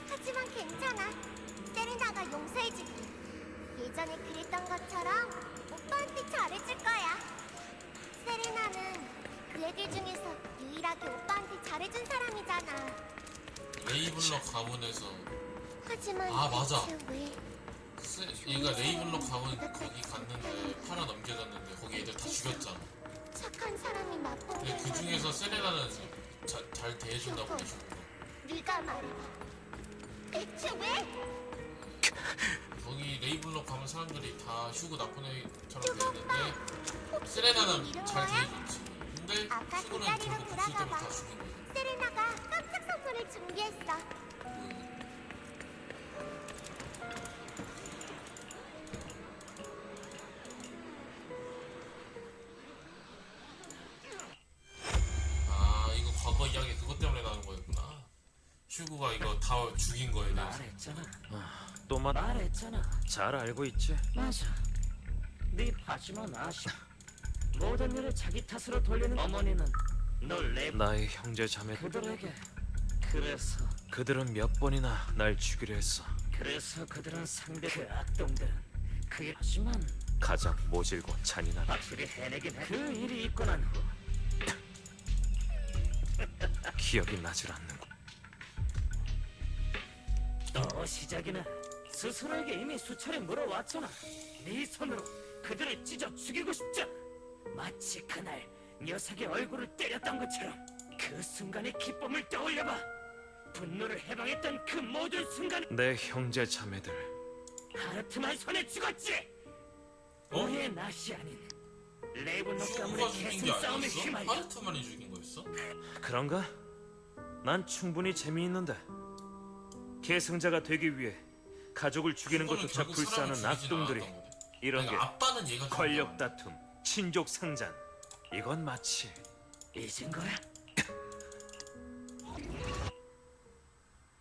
하지만 괜찮아. 세레나가 용서해줄게. 예전에 그랬던 것처럼 오빠한테 잘해줄 거야. 세레나는 그 애들 중에서 유일하게 오빠한테 잘해준 사람이잖아. 레이블럭 가문에서 하지만 아, 맞아. 대체 왜 얘가 레이블럭 가문 거기 갔는데 팔아 넘겨졌는데 거기 애들 다 죽였잖아. 착한 사람이 나쁜 근데 그 중에서 세레나는 잘 대해준다 보네. 휴고. 네가 말해봐. 대체 왜? 거기 레이블럭 가문 사람들이 다 휴고 나쁜 애처럼 대했는데 세레나는 잘 대해줬지. 근데 아까 휴고는 그 자리로 결국 복수 때문에 돌아가봐. 다 죽인 거야. 세레나가 깜짝 선물을 준비했어. 아 이거 과거 이야기 그것 때문에 나는 거였구나. 휴고가 이거 다 죽인 거에 대해서. 말했잖아. 또만 말했잖아. 잘 알고 있지. 맞아. 네 하지만 아쉬워. 모든 일을 자기 탓으로 돌리는 어머니는 널 내 나의 형제 자매 그들에게. 그래서 그들은 몇 번이나 날 죽이려 했어. 그들은 상대 그 악동들은 그게 하지만 가장 모질고 잔인한 확실히 해내긴 해. 그 일이 있고 난 후 기억이 나질 않는군. 또 시작이네. 스스로에게 이미 수차례 물어왔잖아. 네 손으로 그들을 찢어 죽이고 싶자. 마치 그날 녀석의 얼굴을 때렸던 것처럼 그 순간의 기쁨을 떠올려봐. 분노를 해방했던 그 모든 순간 내 형제 자매들 하르트만 손에 죽었지. 어? 우리의 낯이 아닌 레이븐록 휴고가 가문의 죽인 게 계승 싸움에 아니었어? 휘말려. 하르트만이 죽인 거였어? 그런가? 난 충분히 재미있는데 계승자가 되기 위해 가족을 죽이는 휴고는 것조차 결국 불사하는 사람을 죽이진 악동들이 않았던 거네. 이런 게 그러니까 아빠는 얘가 죽인 권력 거야. 다툼, 친족 상잔. 이건 마치 잊은 거야?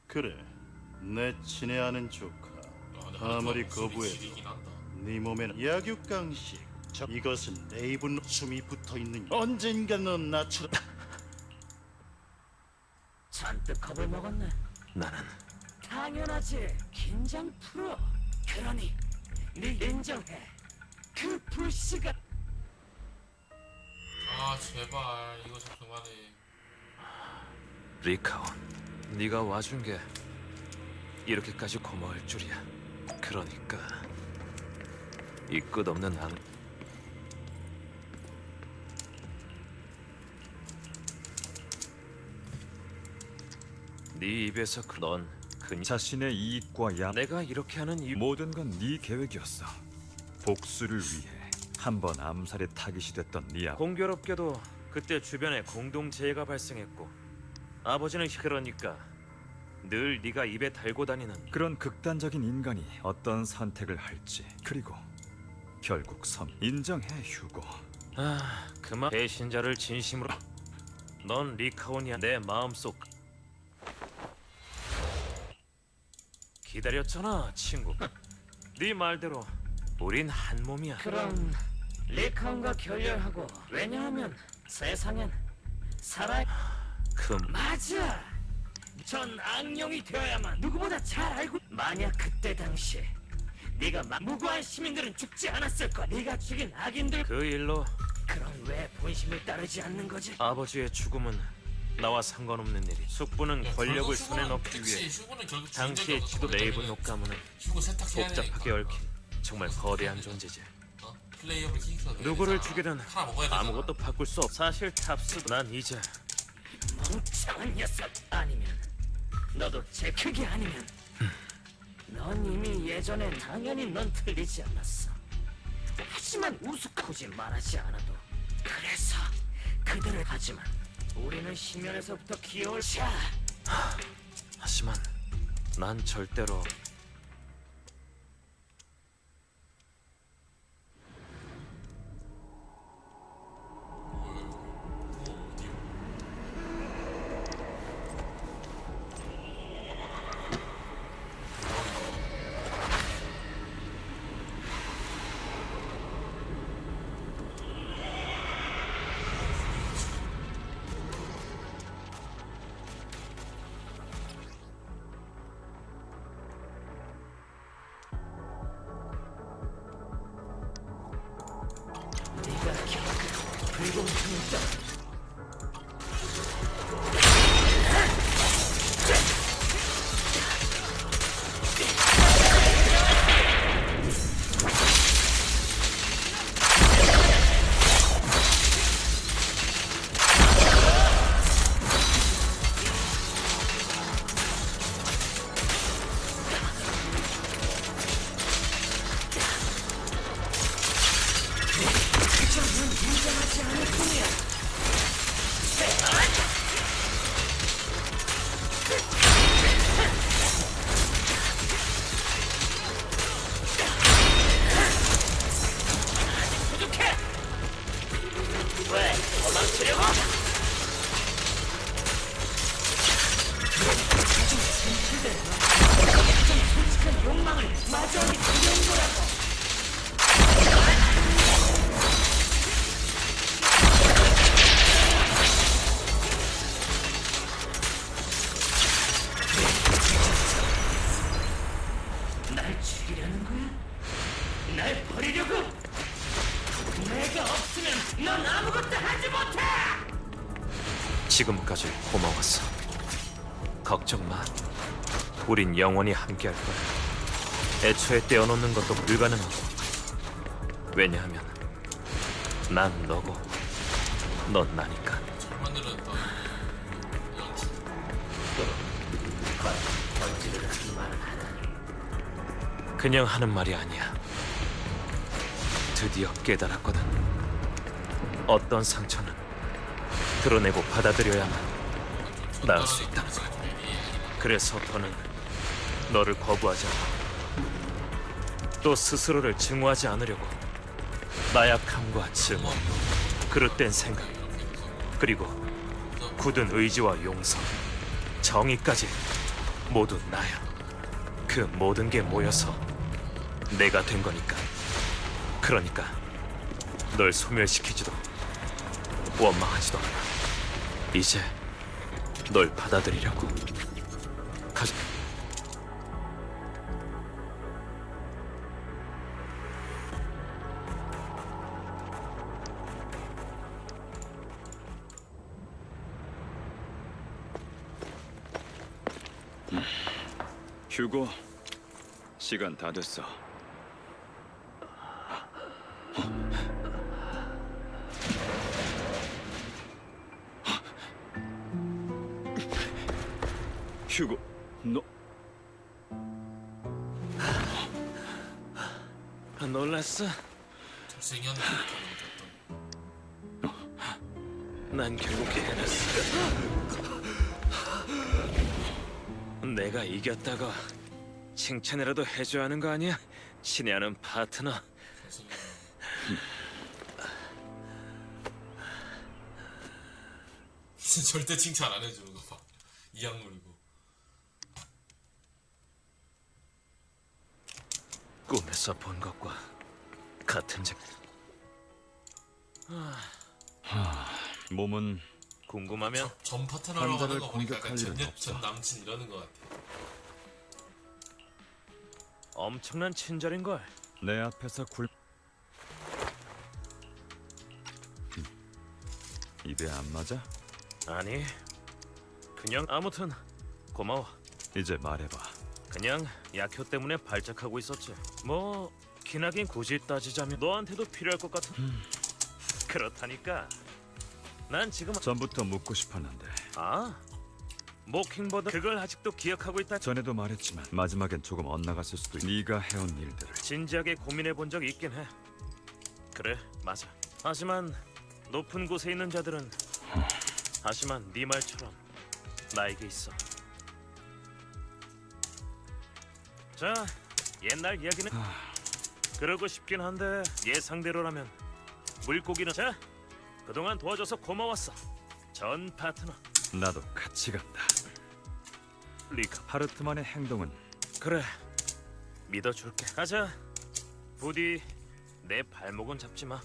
그래, 내 친애하는 조카. 아, 근데 아무리 하르트가 목소리 거부해도 지리긴 한다. 네 몸에는 약육강식. 이것은 레이븐 숨이 붙어있는 언젠가 넌 나처럼 잔뜩 겁을 먹었네. 나는 당연하지. 긴장 풀어. 그러니 네 인정해. 그 불씨가 아 제발 이거 좀 그만해. 리카온, 네가 와준 게 이렇게까지 고마울 줄이야. 그러니까 이 끝없는 네 입에서 넌 자신의 이익과 양 내가 이렇게 하는 이유 모든 건 네 계획이었어. 복수를 위해 한 번 암살의 타깃이 됐던 네 아버. 공교롭게도 그때 주변에 공동재해가 발생했고 아버지는 그러니까 늘 네가 입에 달고 다니는 그런 극단적인 인간이 어떤 선택을 할지 그리고 결국 인정해 휴고. 그만 배신자를 진심으로 넌 리카온이야. 내 마음속 기다렸잖아 친구. 네 말대로 우린 한 몸이야. 그럼 리카온과 결렬하고. 왜냐하면 세상엔 살아. 맞아. 전 악령이 되어야만 누구보다 잘 알고. 만약 그때 당시 네가 무고한 시민들은 죽지 않았을 거야. 네가 죽인 악인들. 그 일로 그럼 왜 본심을 따르지 않는 거지? 아버지의 죽음은 나와 상관없는 일이. 숙부는 야, 권력을 결국 손에 휴고는- 넣기 그치, 위해 휴고는 결국 당시의 주인장이 지도 없었기 레이븐 때문에 녹가문은 휴고 세탁해야 복잡하게 되니까. 얽힌 정말 거대한 존재지. 어? 플레이어블 킹스가 돼야 누구를 되잖아. 죽이든 팔아 먹어야 되잖아. 아무것도 바꿀 수 없. 사실 탑스도 난 이제 멍청한 녀석. 아니면 너도 제 크기 아니면 넌 이미 예전엔 당연히 넌 틀리지 않았어. 하지만 우습고지 말하지 않아도. 그래서 그들을 하지만 우리는 심연에서부터 기어올 자. 하지만 난 절대로 날 죽이려는 거야? 날 버리려고? 내가 없으면 넌 아무것도 하지 못해! 지금까지 고마웠어. 걱정 마. 우린 영원히 함께할 거야. 애초에 떼어놓는 것도 불가능하고. 왜냐하면 난 너고 넌 나니까. 잘 만들었다. 그냥 하는 말이 아니야. 드디어 깨달았거든. 어떤 상처는 드러내고 받아들여야만 나을 수 있다. 그래서 더는 너를 거부하지 않아. 또 스스로를 증오하지 않으려고 나약함과 증오, 그릇된 생각, 그리고 굳은 의지와 용서, 정의까지 모두 나야. 그 모든 게 모여서 내가 된 거니까. 그러니까 널 소멸시키지도 원망하지도 않아. 이제 널 받아들이려고. 가자. 휴고, 시간 다 됐어. 휴고, 너 놀랐어? 잘생겼네. 난 결국 해냈어. 내가 이겼다고 칭찬이라도 해줘야 하는 거 아니야? 신이 하는 파트너. 절대 칭찬 안 해주는 거 봐. 이악 물고. 꿈에서 본 것과 같은 작. 몸은 궁금하면 전 파트너라고 하는 환자를 거 보니까 약간 공격할 일은 전 없어. 남친 이러는 거 같아. 엄청난 친절인 걸. 내 앞에서 입에 안 맞아? 아니, 그냥 아무튼 고마워. 이제 말해봐. 그냥 약효 때문에 발작하고 있었지. 뭐 기나긴 굳이 따지자면 너한테도 필요할 것 같은. 그렇다니까. 난 지금 전부터 묻고 싶었는데 모킹버드 그걸 아직도 기억하고 있다. 전에도 말했지만 마지막엔 조금 엇나갔을 수도 있. 네가 해온 일들을 진지하게 고민해 본 적이 있긴 해. 그래, 맞아. 하지만 높은 곳에 있는 자들은 하지만 네 말처럼 나에게 있어. 자, 옛날 이야기는 그러고 싶긴 한데 예상대로라면 물고기는. 자, 그동안 도와줘서 고마웠어. 전 파트너. 나도 같이 간다. 리카. 하르트만의 행동은 그래, 믿어줄게. 가자. 부디 내 발목은 잡지 마.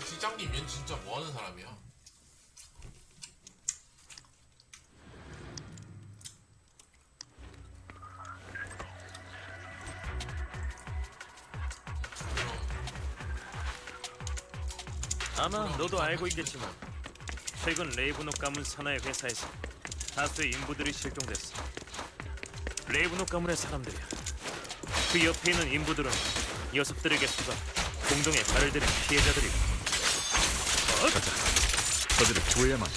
시장님 얘는 진짜 뭐하는 사람이야? 아마 너도 알고 있겠지만 최근 레이브노 가문 산하의 회사에서 다수의 인부들이 실종됐어. 레이브노 가문의 사람들이야. 그 옆에 있는 인부들은 녀석들의 개수가 공동의 발을 들인 피해자들이고. 가자. 저들을 구해야만 해.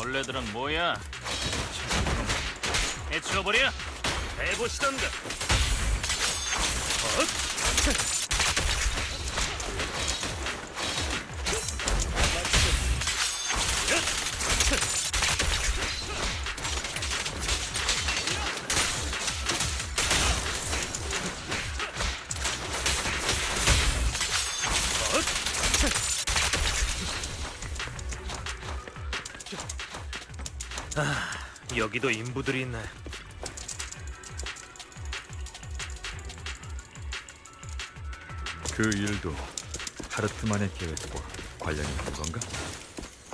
벌레들은 뭐야? 해치워버려. 해보시던가. 여기도 인부들이 있네. 그 일도 하르트만의 계획과 관련이 있는 건가?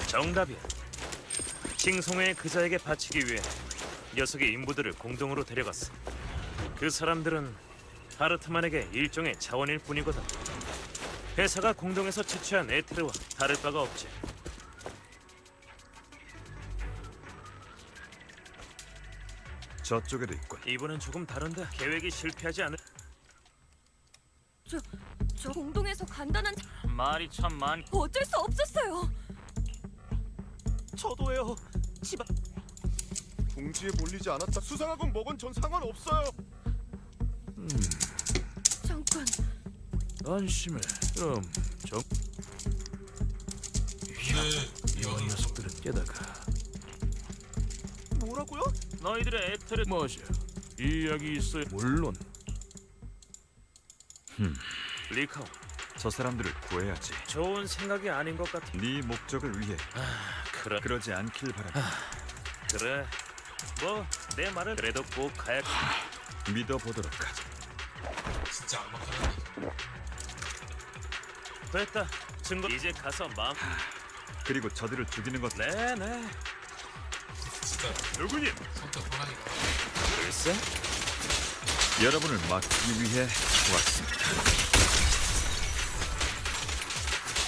정답이야. 칭송회의 그자에게 바치기 위해 녀석의 인부들을 공동으로 데려갔어. 그 사람들은 하르트만에게 일종의 자원일 뿐이거든. 회사가 공동에서 채취한 에테르와 다를 바가 없지. 저쪽에도 있군. 이번엔 조금 다른데 계획이 실패하지 않을. 저 공동에서 간단한 말이 참 많. 어쩔 수 없었어요. 저도요. 궁지에 몰리지 않았다. 수상하건 뭐건 전 상관없어요. 잠깐. 안심해. 그럼 근데 이거는 녀석들은 깨다가 뭐라고요? 너희들의 에테르 뭐죠? 이야기 있어요. 물론. 리카오, 저 사람들을 구해야지. 좋은 생각이 아닌 것 같아. 네 목적을 위해 그러지 않길 바란다. 그래. 뭐 내 말은 그래도 꼭 가야. 믿어보도록 하자. 진짜 악마카네. 됐다. 증거. 이제 가서 마음. 그리고 저들을 죽이는 것. 네네. 진짜 누구니? 성격 호랑이가. 글쎄. 여러분을 막기 위해 왔습니다.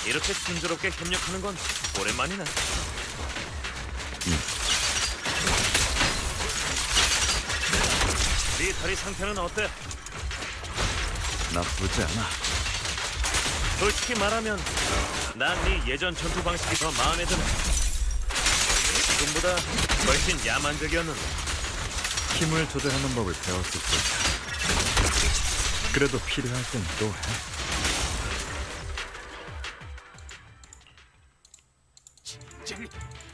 이렇게 순조롭게 협력하는 건 오랜만이네. 네 다리 상태는 어때? 나쁘지 않아. 솔직히 말하면 난 네 예전 전투 방식이 더 마음에 드네. 지금보다 훨씬 야만적이었는데. 힘을 조절하는 법을 배웠을 거야. 그래도 필요할 땐 또 해.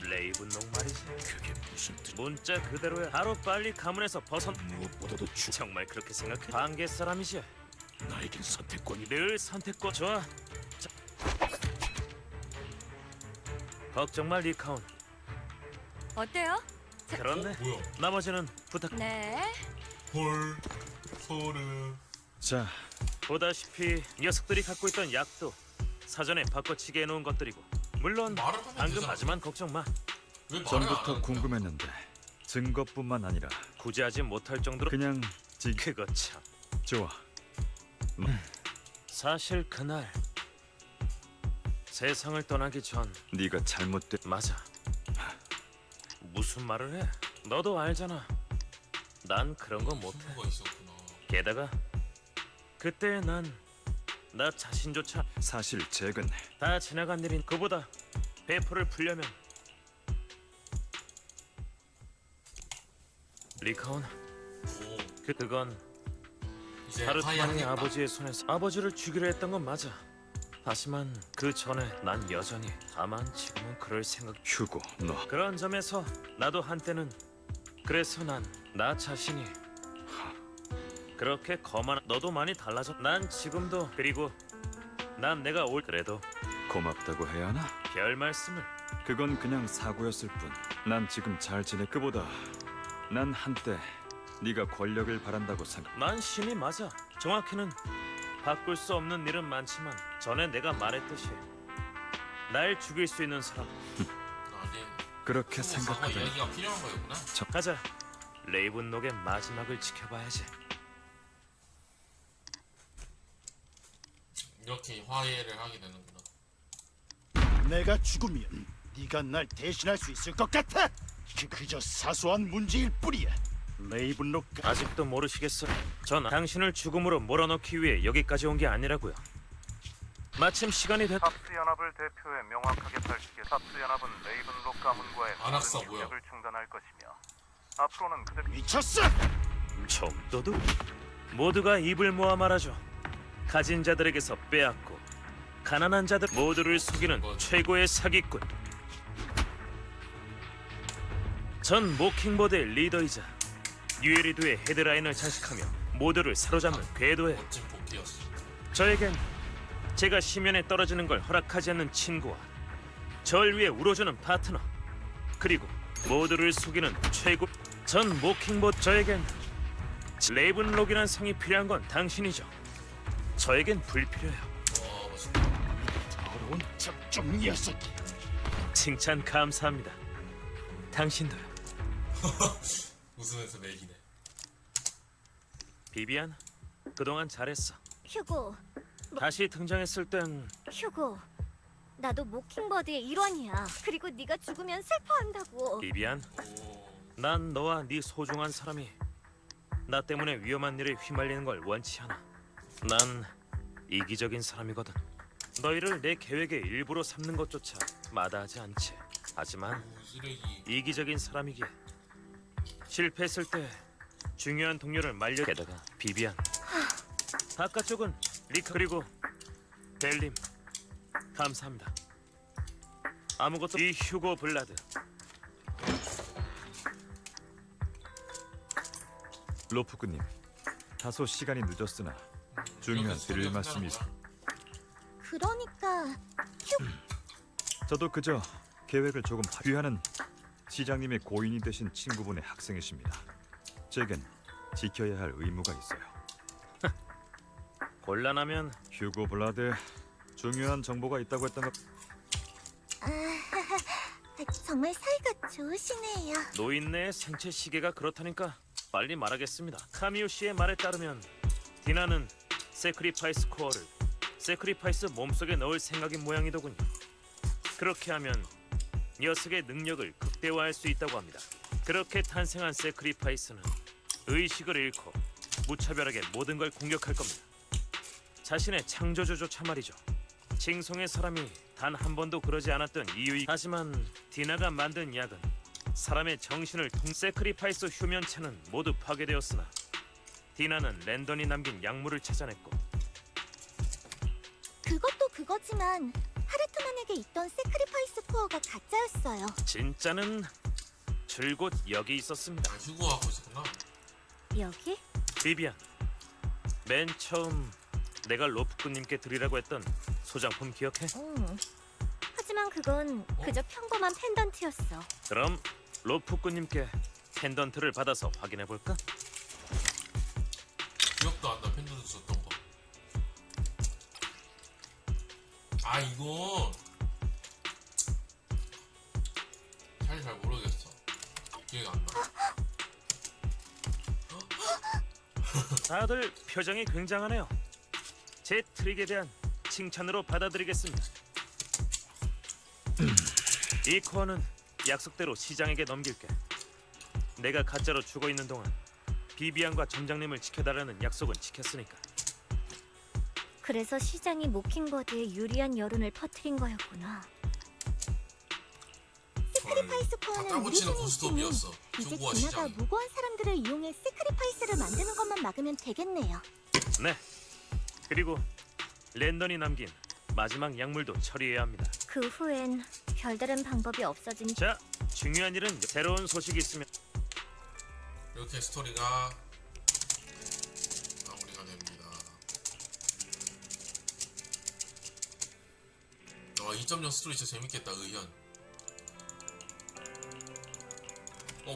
레이븐농 말이지. 그게 무슨 뜻? 문자 그대로야. 하루 빨리 가문에서 벗어. 무엇보다도 정말 그렇게 생각해? 반개 사람이지. 나에겐 선택권이. 늘 선택권. 좋아. 자. 걱정 마 리카온. 어때요? 그렇네. 뭐야? 나머지는 부탁. 네. 헐 소름. 자, 보다시피 녀석들이 갖고 있던 약도 사전에 바꿔치기 해놓은 것들이고, 물론 말을 하면 방금 되잖아. 하지만 걱정 마. 왜 말을 안 전부터 하는 거야? 궁금했는데 증거뿐만 아니라 구제하지 못할 정도로. 그냥 그거 참. 좋아. 사실 그날 세상을 떠나기 전. 네가 잘못된. 맞아. 무슨 말을 해? 너도 알잖아. 난 그런 거 못해. 친구가 있었구나. 게다가 그때 난 나 자신조차 사실 잭은 다 지나간 일인. 그보다 배포를 풀려면 리카온, 오, 그건 이제 하르트만의 화해하겠다. 아버지의 손에서 아버지를 죽이려 했던 건 맞아. 하지만 그 전에 난 여전히, 다만 지금은 그럴 생각. 휴고, 너 그런 점에서 나도 한때는, 그래서 난 나 자신이 그렇게 거만. 너도 많이 달라져. 난 지금도. 그리고 난 내가 그래도 고맙다고 해야 하나? 별 말씀을. 그건 그냥 사고였을 뿐. 난 지금 잘 지내. 그보다 난 한때 네가 권력을 바란다고 생각. 난 신이 맞아. 정확히는 바꿀 수 없는 일은 많지만 전에 내가 말했듯이 날 죽일 수 있는 사람. 아니, 그렇게 친구 과거 생각하더니 이야기가 필요한 거였구나. 가자. 레이븐록의 마지막을 지켜봐야지. 이렇게 화해를 하게 되는구나. 내가 죽으면 네가 날 대신할 수 있을 것 같아? 그저 사소한 문제일 뿐이야. 레이븐록 아직도 모르시겠어요? 전 당신을 죽음으로 몰아넣기 위해 여기까지 온 게 아니라고요. 마침 시간이 됐. 탑스 연합을 대표해 명확하게 밝히게. 탑스 연합은 레이븐록 가문과의 안악사 모든 뭐야? 협력을 중단할 것이며 앞으로는 그들 미쳤어! 정도도 모두가 입을 모아 말하죠. 가진 자들에게서 빼앗고 가난한 자들 모두를 속이는 최고의 사기꾼. 전 모킹버드의 리더이자 뉴에리드의 헤드라인을 장식하며 모두를 사로잡는 궤도에 멋진 복귀였어. 저에겐 제가 심연에 떨어지는 걸 허락하지 않는 친구와 절 위에 울어주는 파트너, 그리고 모두를 속이는 최고. 전 모킹버드. 저에겐 레이븐록이란 성이 필요한 건 당신이죠. 저에겐 불필요해요. 와 멋있다. 더러운 적종 녀석이. 칭찬 감사합니다. 당신도요. 웃으면서 매기네. 비비안, 그동안 잘했어. 휴고, 다시 등장했을 땐 휴고. 나도 모킹버드의 일원이야. 그리고 네가 죽으면 슬퍼한다고. 비비안, 오. 난 너와 네 소중한 사람이 나 때문에 위험한 일에 휘말리는 걸 원치 않아. 난 이기적인 사람이거든. 너희를 내 계획의 일부로 삼는 것조차 마다하지 않지. 하지만 오, 쓰레기. 이기적인 사람이기에 실패했을 때 중요한 동료를 말려. 게다가 비비안, 바깥쪽은 리카 그리고 벨림. 감사합니다. 아무것도. 이 휴고 블라드. 로프크님, 다소 시간이 늦었으나 중요한 드릴 말씀이 있어. 그러니까 저도 그저 계획을 조금 귀하는 시장님의 고인이 되신 친구분의 학생이십니다. 제겐 지켜야 할 의무가 있어요. 곤란하면 휴고 블라드, 중요한 정보가 있다고 했던 것. 정말 사이가 좋으시네요. 노인네의 생체 시계가 그렇다니까 빨리 말하겠습니다. 카미오 씨의 말에 따르면 디나는 세크리파이스 코어를 세크리파이스 몸속에 넣을 생각인 모양이더군요. 그렇게 하면 녀석의 능력을 극대화할 수 있다고 합니다. 그렇게 탄생한 세크리파이스는 의식을 잃고 무차별하게 모든 걸 공격할 겁니다. 자신의 창조주조차 말이죠. 칭송의 사람이 단 한 번도 그러지 않았던 이유이. 하지만 디나가 만든 약은 사람의 정신을 세크리파이스 휴면체는 모두 파괴되었으나 디나는 랜던이 남긴 약물을 찾아냈고. 그것도 그거지만 하르트만에게 있던 세크리파이스 코어가 가짜였어요. 진짜는 줄곧 여기 있었습니다. 휴고 하고 있었구나. 여기? 비비안, 맨 처음 내가 로프꾼님께 드리라고 했던 소장품 기억해? 하지만 그건 그저 평범한 펜던트였어. 그럼 로프꾼님께 펜던트를 받아서 확인해 볼까? 기억도 안 나. 펜던트 썼던 거. 아 이거 잘 모르겠어. 기억이 안 나. 다들 표정이 굉장하네요. 제 트릭에 대한 칭찬으로 받아들이겠습니다. 이 코어는 약속대로 시장에게 넘길게. 내가 가짜로 죽어 있는 동안 비비안과 점장님을 지켜달라는 약속은 지켰으니까. 그래서 시장이 모킹버드에 유리한 여론을 퍼뜨린 거였구나. 세크리파이스 코어는 다 우리 꽂히는 손에 있으니 고스톱이었어. 이제 휴고와 디나가 시장이. 무고한 사람들을 이용해 세크리파이스를 만드는 것만 막으면 되겠네요. 네. 그리고 랜던이 남긴 마지막 약물도 처리해야 합니다. 그 후엔 별다른 방법이 없어진. 자, 중요한 일은 새로운 소식이 있으면. 이렇게 스토리가 마무리가 됩니다. 2.0 스토리 진짜 재밌겠다. 의현.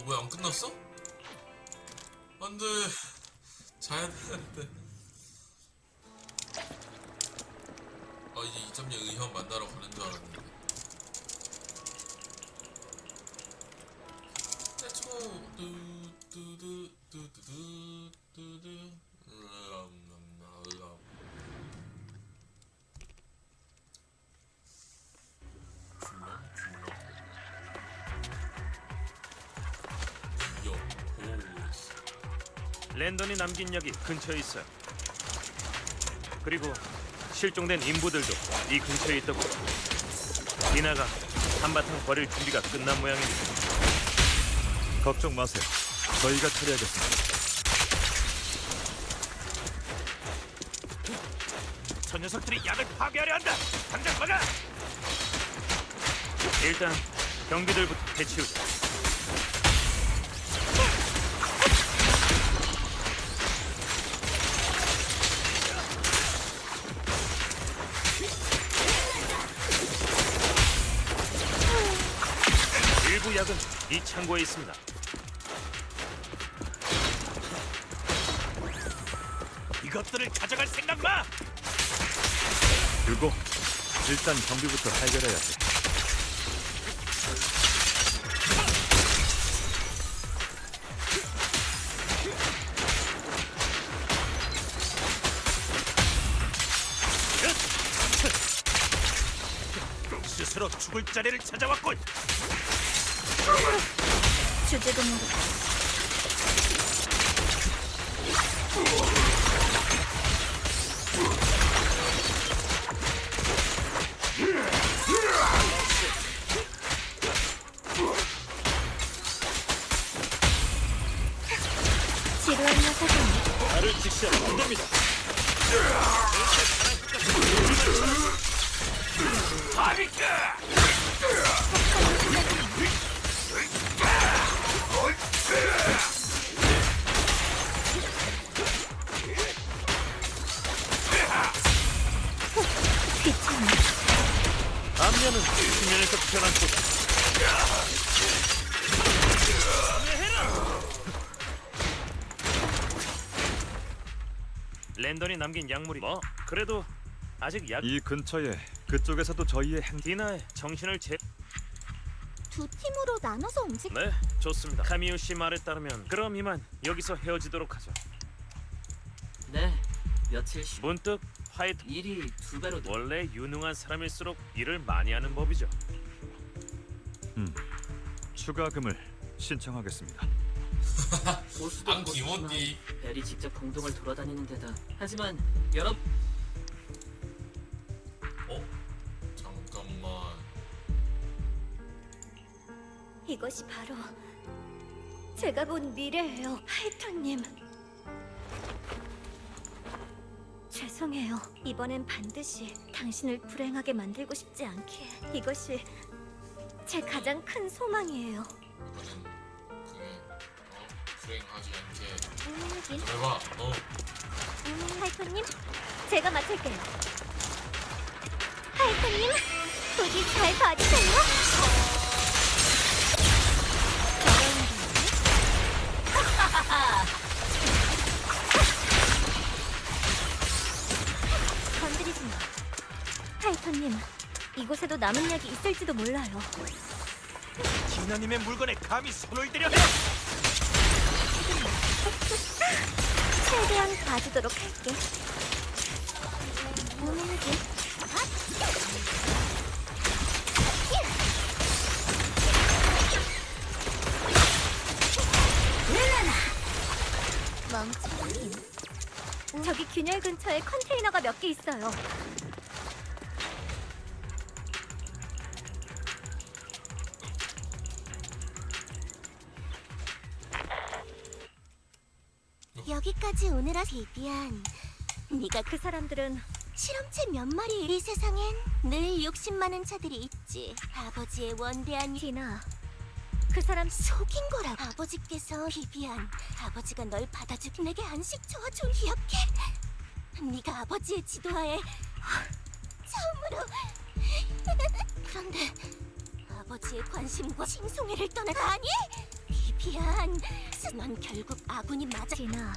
뭐야 안 끝났어? 안돼. 자야 되는데. 이제 2.0 의현 만나러 가는 줄 알았는데. Let's go. 랜던이 남긴 약이 근처에 있어요. 그리고 실종된 인부들도 이 근처에 있더고. 디나가 한바탕 버릴 준비가 끝난 모양입니다. 걱정 마세요. 저희가 처리하겠습니다. 저 녀석들이 약을 파괴하려 한다. 당장 막아. 일단 경비들부터 해치우자. 일부 약은 이 창고에 있습니다. 이것들을 가져갈 생각 마! 그리고 일단 경비부터 해결해야지. 스스로 죽을 자리를 찾아왔군. 주제도 모르고 지루한 녀석이네. 나를 직시하면 안 됩니다. 귀찮아. 앞면은 수면에서 태어난 곳. 랜던이 남긴 약물이 뭐 그래도 아직 약. 이 근처에 그쪽에서도 저희의 디나의 정신을 두 팀으로 나눠서 움직. 네, 좋습니다. 카미우 씨 말에 따르면 그럼 이만 여기서 헤어지도록 하죠. 네, 며칠 문득 화이트 일이 2배로 원래 유능한 사람일수록 일을 많이 하는 법이죠. 추가금을 신청하겠습니다. 안 기모띠. 벨이 직접 공동을 돌아다니는 데다. 하지만 여러 잠깐만. 이것이 바로 제가 본 미래예요, 하이터님. 죄송해요. 이번엔 반드시 당신을 불행하게 만들고 싶지 않기에 이것이 제 가장 큰 소망이에요. 이번엔 불행하지 않게 긴 해봐. 하이터님, 제가 맡을게요. 하이터님, 부디 잘 봐주세요. 건드리지 마. 하이터님, 이곳에도 남은 약이 있을지도 몰라요. 디나님의 물건에 감히 손을 대려 해! 최대한 봐주도록 할게. 멍청이. 저기 균열 근처에 컨테이너가 몇 개 있어요. 여기까지 오느라 비비안. 네가 그 사람들은 실험체 몇 마리? 이 세상엔 늘 욕심 많은 자들이 있지. 아버지의 원대한 디나, 그 사람 속인 거라. 아버지께서 비비안, 아버지가 널 받아주기 내게 안식 좋아준 기억해. 네가 아버지의 지도하에 처음으로. 그런데 아버지의 관심과 싱송이를 떠나가 아니? 비비안, 넌 결국 아군이 맞아. 디나,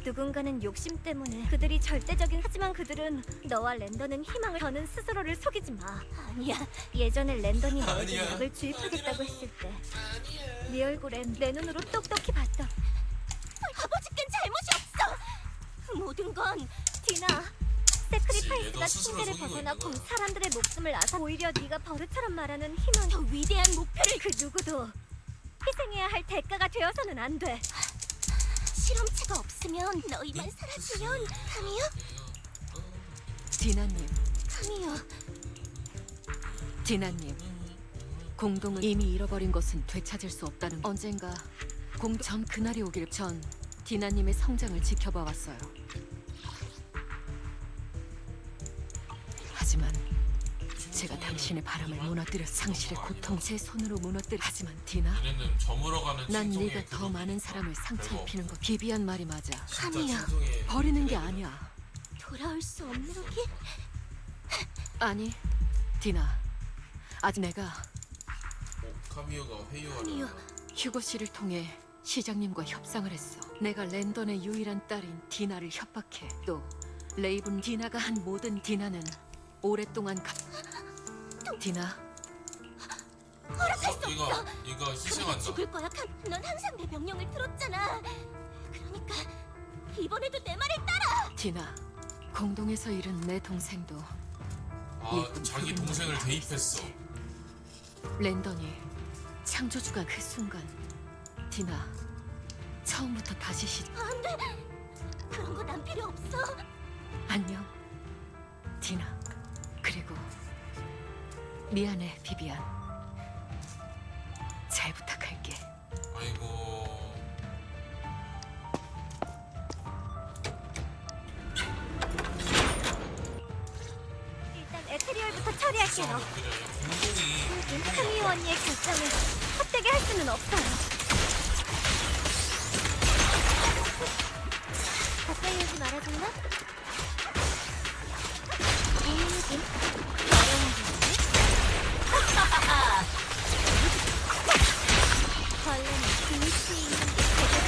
누군가는 욕심 때문에 그들이 절대적인 하지만 그들은 너와 랜던은 희망을 저는 스스로를 속이지 마. 아니야. 예전에 랜던이 너에게 아니야. 약을 주입하겠다고 했을 때 네 얼굴엔 내 눈으로 똑똑히 봤다. 아버지께는 잘못이 없어. 모든 건 디나, 얘도 세크리파이스가 스스로 통제를 속이고 벗어나고 있는 거야. 사람들의 목숨을 앗아 오히려 네가 버릇처럼 말하는 희망. 더 위대한 목표를. 그 누구도 희생해야 할 대가가 되어서는 안 돼. 실험체가 없으면 너희만 사라지면 아니요? 디나님, 카미야, 디나님. 공동을 이미 잃어버린 것은 되찾을 수 없다는 언젠가 공전 그날이 오길 전 디나님의 성장을 지켜봐 왔어요. 하지만 제가 당신의 바람을 무너뜨려 상실의 고통 제 손으로 무너뜨려 하지만 디나 얘네는 저물어가는 난 칭송의 네가 더 그룹. 많은 사람을 상처 별거 입히는 것 비비안 말이 맞아. 진짜 카미야. 칭송의 버리는 게 아니야. 돌아올 수 없는 게 아니 디나 아직 내가 카미오가 회유하려. 카미오. 휴고 씨를 통해 시장님과 협상을 했어. 내가 랜던의 유일한 딸인 디나를 협박해. 또 레이븐 디나가 한 모든 디나는 오랫동안 디나 이거 희생한다. 죽을 거야. 넌 항상 내 명령을 들었잖아. 그러니까 이번에도 내 말을 따라. 디나 공동에서 잃은 내 동생도 자기 동생을 대입했어. 랜던이 창조주가 그 순간 디나 처음부터 다시 안 돼. 그런 거 난 필요 없어. 안녕 디나. 그리고 미안해 비비안. 잘 부탁할게. 아이고. 일단 에테리얼부터 처리할게요. 공동이 카미오 언니의 결정을 헛되게 할 수는 없어요. 가까이 오지 말아줄래? 이긴 어려운 거지? 벌레는 그 위치에 있는 게 되게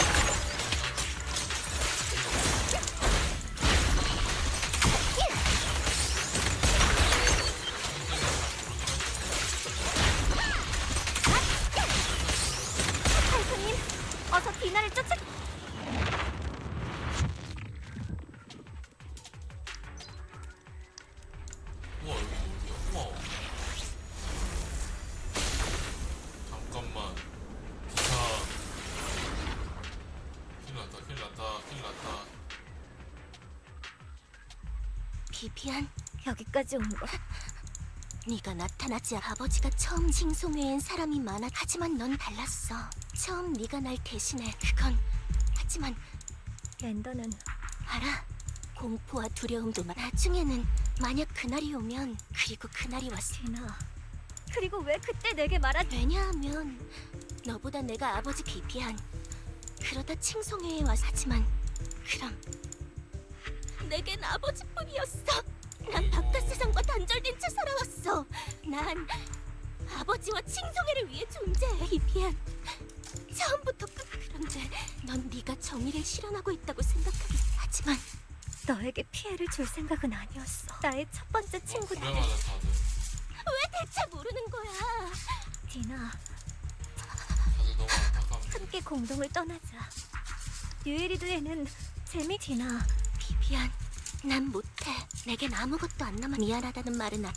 선생님, 어서 디나를 쫓아. 우와 여기 어디야? 우와. 잠깐만. 기사. 큰일 났다. 비비안, 여기까지 온 거. 네가 나타나지 아버지가 처음 징송회엔 사람이 많아. 하지만 넌 달랐어. 처음 네가 날 대신해. 그건 하지만 랜던은 알아. 공포와 두려움도 나중에는 만약 그날이 오면 그리고 그날이 왔을 디나. 그리고 왜 그때 내게 말하? 왜냐하면 너보다 내가 아버지 비비안. 그러다 칭송회에 와서 하지만 그럼 내겐 아버지뿐이었어. 난 바깥 세상과 단절된 채 살아왔어. 난 아버지와 칭송회를 위해 존재해. 비비안, 처음부터 그런데 넌 네가 정의를 실현하고 있다고 생각하기. 하지만 너에게 피해를 줄 생각은 아니었어. 나의 첫 번째 친구들. 불행하다 다들. 왜 대체 모르는 거야? 디나, 다들 너무 안타깝네. 함께 공동을 떠나자. 뉴에리드에는 재미. 디나, 비비안, 난 못해. 내겐 아무것도 안 남아. 미안하다는 말은 난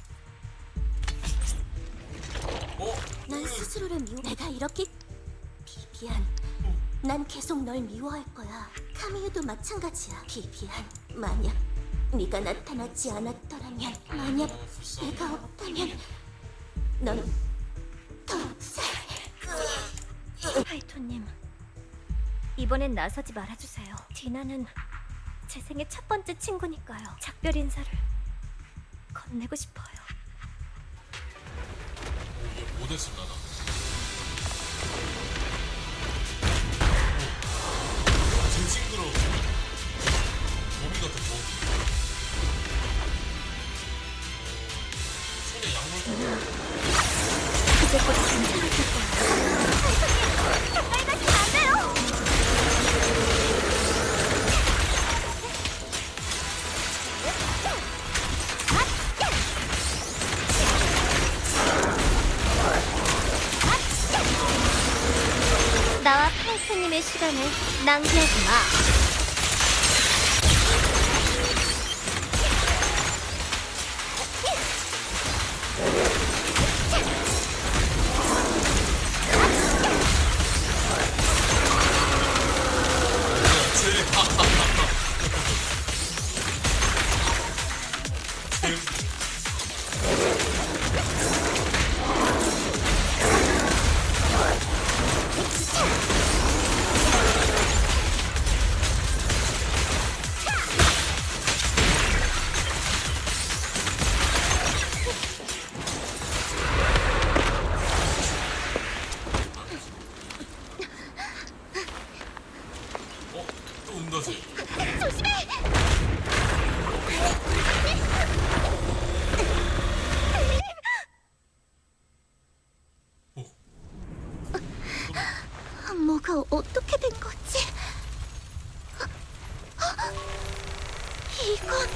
스스로를 미워. 내가 이렇게 비비안, 난 계속 널 미워할 거야. 카미유도 마찬가지야. 비비안, 만약 네가 나타나지 않았더라면, 만약 내가 없다면 넌 하이토님, 이번엔 나서지 말아주세요. 디나는 제 생애 첫 번째 친구니까요. 작별 인사를 건네고 싶어요. 이게 뭐 됐을라나? 지금 싱그러워. 몸이 같은 몸. 손에 약물. 이제 곧 괜찮아질 거예요. 가까이 가시면 안 돼요. 나와 파이터님의 시간을 낭비하지 마. 더 세. 조심해! 뭐가 어떻게 된 거지? 이건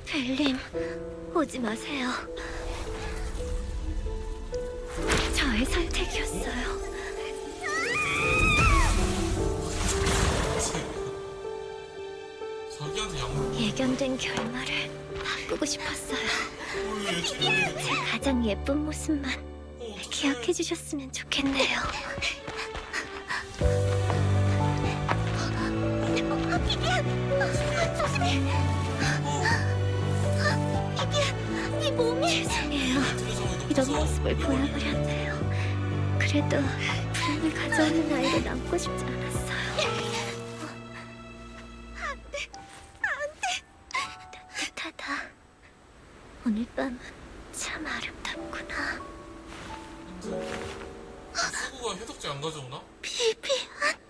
벨림, 오지 마세요. 저의 선택이었어요. 자기한테 양. 예견된 결말을 바꾸고 싶었어요. 왜 저래? 제 가장 예쁜 모습만 어떡해. 기억해 주셨으면 좋겠네요. 비비안! 조심해! 비비안, 네 몸이... 죄송해요. 테레상에도 이런 가서 모습을 오래 보여버렸네요. 그래도 불안을 가져오는 아이로 남고 싶지 않았어요. 따뜻하다. 오늘 밤은 참 아름답구나. 수구가 해독제 안 가져오나? 비비안...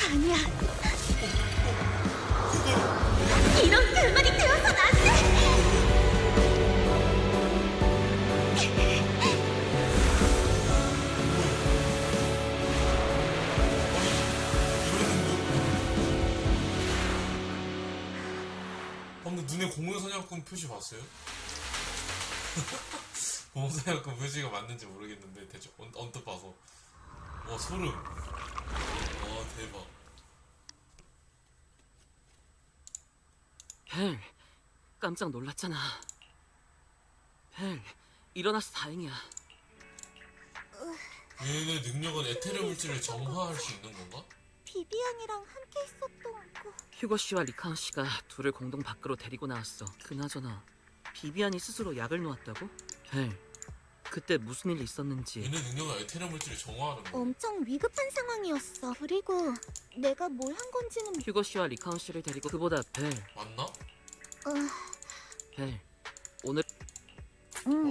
아니야. 이런 결말이 되어선 안 돼! 방금 눈에 공룡사냥꾼 표시 봤어요? 공룡사냥꾼 표시가 맞는지 모르겠는데 대충 언뜻 봐서 와 소름. 와 대박. 벨, 깜짝 놀랐잖아. 벨, 일어나서 다행이야. 얘네 능력은 에테르 물질을 정화할 수 있는 건가? 비비안이랑 함께 있었던 거... 휴거 씨와 리카운 씨가 둘을 공동 밖으로 데리고 나왔어. 그나저나 비비안이 스스로 약을 놓았다고? 벨, 그때 무슨 일이 있었는지. 얘네 능력은 에테르 물질을 정화하는 거. 엄청 위급한 상황이었어. 그리고 내가 뭘 한 건지는... 휴거 씨와 리카운 씨를 데리고 그보다 벨, 맞나? 벨, 오늘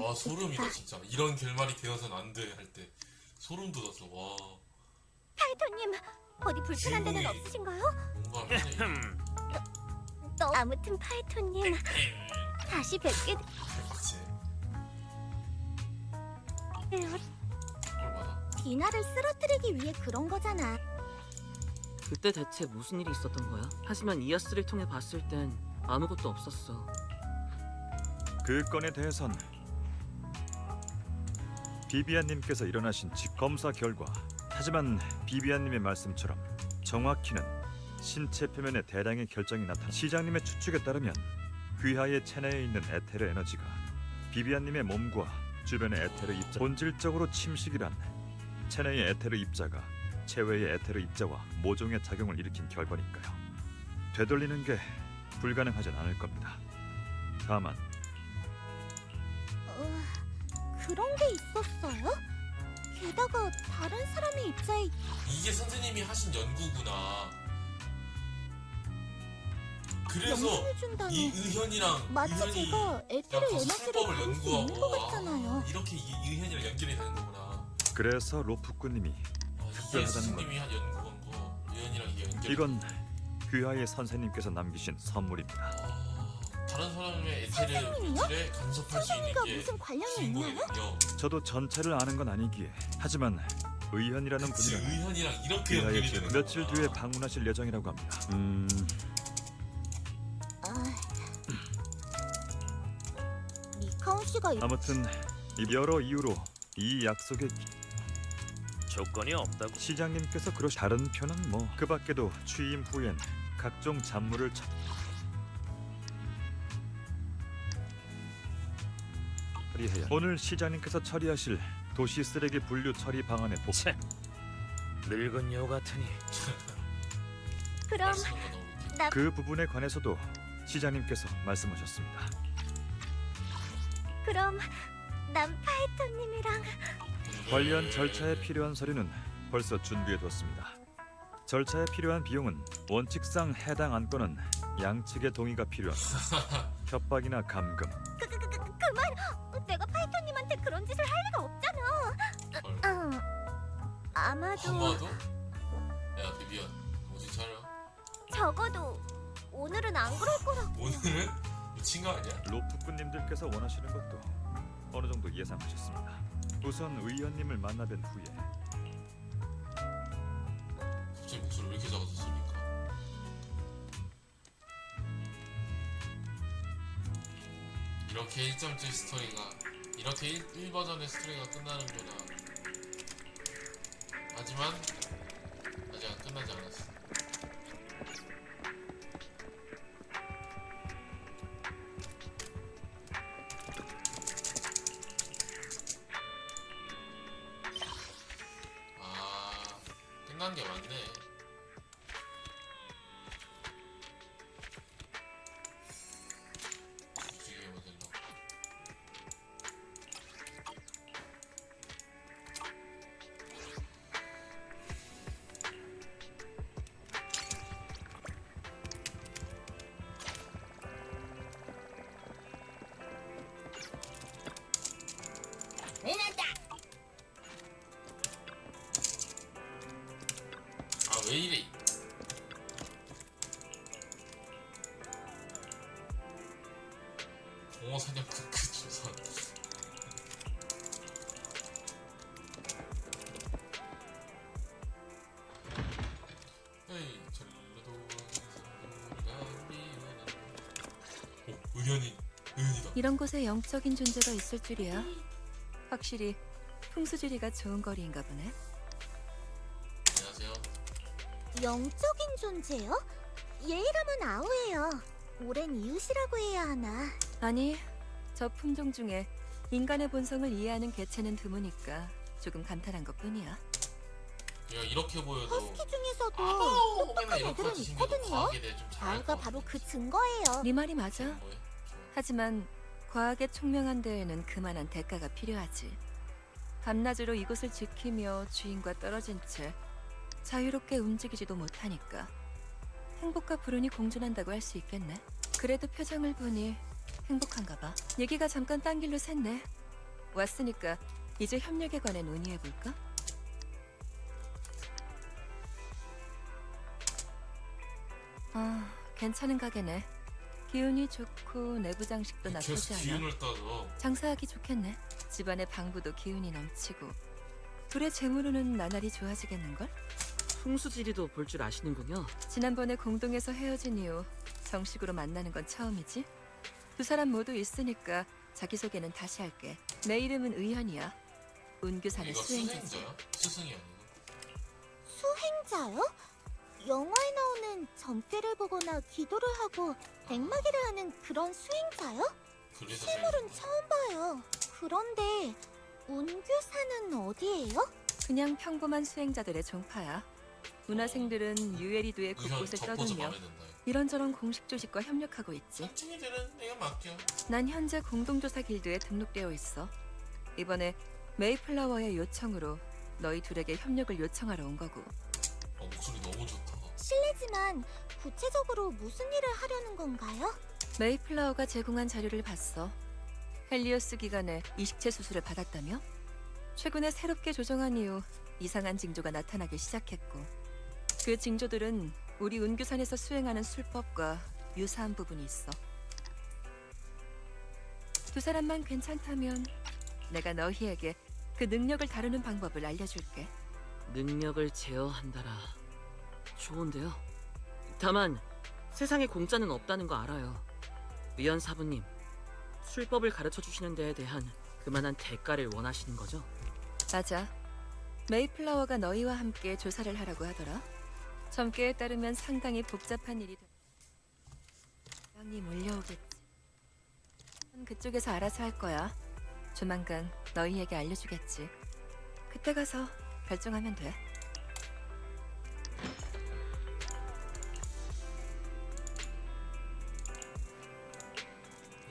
와 소름이다 진짜. 이런 결말이 되어선 안 돼 할 때 소름 돋았어. 와 파이터님, 어디 불편한 데는 주인공이 없으신가요? 뭔가 하네. 아무튼 파이터님, 다시 뵙게 대박이지. 되어 그걸 맞아? 디나를 쓰러뜨리기 위해 그런 거잖아. 그때 대체 무슨 일이 있었던 거야? 하지만 이아스를 통해 봤을 땐 아무것도 없었어. 그 건에 대해선 비비안님께서 일어나신 직 검사 결과, 하지만 비비안님의 말씀처럼 정확히는 신체 표면에 대량의 결정이 나타나 시장님의 추측에 따르면 귀하의 체내에 있는 에테르 에너지가 비비안님의 몸과 주변의 에테르 입자 본질적으로 침식이란 체내의 에테르 입자가 체외의 에테르 입자와 모종의 작용을 일으킨 결과니까요. 되돌리는 게 불가능하진 않을 겁니다. 다만 그런 게 있었어요? 게다가 다른 사람의 입자에... 이게 선생님이 하신 연구구나. 그래서 영향을 준다니. 이 의현이랑 마치 의현이 제가 에테르 가서 에너지를 술법을 볼 수 있는 것 연구하고 같잖아요. 이렇게 이 의현이랑 연결이 되는 거구나. 그래서 로프꾸님이 이게 특별하다는 선생님이 한 연구한 거. 의현이랑 이게 연결. 이건 귀하의 선생님께서 남기신 선물입니다. 다른 사람의 에테르 선생님이요? 물질에 간섭할 수 있는 선생님과 게 무슨 관련이 주인공의 있나요? 능력. 저도 전체를 아는 건 아니기에, 하지만 의현이라는 그치, 분이랑 의현이랑 이렇게 귀하의 연결이 집 되는 며칠 거구나. 뒤에 방문하실 예정이라고 합니다. 리카온 씨가... 아무튼 여러 이유로 이 약속에 조건이 없다고. 시장님께서 다른 편은 뭐 그 밖에도 취임 후엔 각종 잡무를 처리해야. 오늘 시장님께서 처리하실 도시 쓰레기 분류 처리 방안의 채. 늙은 여우 같으니. 그럼 그 부분에 관해서도 시장님께서 말씀하셨습니다. 그럼 난 파이터님이랑 관련 절차에 필요한 서류는 벌써 준비해뒀습니다. 절차에 필요한 비용은 원칙상 해당 안건은 양측의 동의가 필요합니다. 협박이나 감금, 그만! 내가 파이터님한테 그런 짓을 할 리가 없잖아. 아마도 아마도? 야 비비안 정신 차려. 적어도 오늘은 안 그럴 거라고. 오늘은 미친 거 아니야? 로프꾼님들께서 원하시는 것도 어느 정도 예상하셨습니다. 우선 의원님을 만나뵌 후에 갑자기 목소리 왜 이렇게 작아졌습니까? 이렇게 1.7 스토리가 이렇게 1 버전의 스토리가 끝나는구나. 하지만 아직 끝나지 않았어. 아, 끝난 게 맞네. 움직이게 만들려고. 아, 왜 이래? 공어 사냥 그 주선. 에이, 절로도 오, 의연이다. 이런 곳에 영적인 존재가 있을 줄이야. 확실히 풍수지리가 좋은 거리인가 보네. 안녕하세요. 영적인 존재요? 얘 이름은 아우예요. 오랜 이웃이라고 해야 하나. 아니, 저 품종 중에 인간의 본성을 이해하는 개체는 드무니까 조금 감탄한 것뿐이야. 얘가 이렇게 보여도 허스키 중에서도 맨날 똑똑한 이렇게 애들은 같이 생겨도 있거든요. 과학에 대해 좀 잘할 아우가 것 바로 같아. 그 증거예요. 네 말이 맞아. 뭐해? 좋아. 하지만 과학에 총명한 데에는 그만한 대가가 필요하지. 밤낮으로 이곳을 지키며 주인과 떨어진 채 자유롭게 움직이지도 못하니까 행복과 불운이 공존한다고 할 수 있겠네. 그래도 표정을 보니 행복한가 봐. 얘기가 잠깐 딴 길로 샜네. 왔으니까 이제 협력에 관해 논의해볼까? 아, 괜찮은 가게네. 기운이 좋고 내부 장식도 나쁘지 계속 않아. 기운을 따져. 장사하기 좋겠네. 집안의 방부도 기운이 넘치고 둘의 재물로는 나날이 좋아지겠는걸? 풍수지리도 볼 줄 아시는군요. 지난번에 공동에서 헤어진 이후 정식으로 만나는 건 처음이지? 두 사람 모두 있으니까 자기소개는 다시 할게. 내 이름은 의현이야. 운규산의 이거 수행자지. 수행자야? 스승이 아니고. 수행자요? 영화에 나오는 점괘를 보거나 기도를 하고 백마기를 하는 그런 수행자요? 그래서 실물은 처음 봐요. 그런데 운규사는 어디예요? 그냥 평범한 수행자들의 종파야. 문화생들은 유에리두의 곳곳에 저 포즈 떠들며 마음에 든다. 이런저런 공식 조직과 협력하고 있지. 짝퉁이들은 내가 맡겨. 난 현재 공동조사 길드에 등록되어 있어. 이번에 메이플라워의 요청으로 너희 둘에게 협력을 요청하러 온 거고. 목소리 너무 좋다. 실례지만 구체적으로 무슨 일을 하려는 건가요? 메이플라워가 제공한 자료를 봤어. 헬리오스 기간에 이식체 수술을 받았다며? 최근에 새롭게 조정한 이후 이상한 징조가 나타나기 시작했고 그 징조들은 우리 운규산에서 수행하는 술법과 유사한 부분이 있어. 두 사람만 괜찮다면 내가 너희에게 그 능력을 다루는 방법을 알려줄게. 능력을 제어한다라. 좋은데요. 다만 세상에 공짜는 없다는 거 알아요. 위원 사부님, 술법을 가르쳐 주시는 데에 대한 그만한 대가를 원하시는 거죠? 맞아. 메이플라워가 너희와 함께 조사를 하라고 하더라. 점괘에 따르면 상당히 복잡한 일이 명이 몰려오겠지. 그쪽에서 알아서 할 거야. 조만간 너희에게 알려주겠지. 그때 가서 결정하면 돼.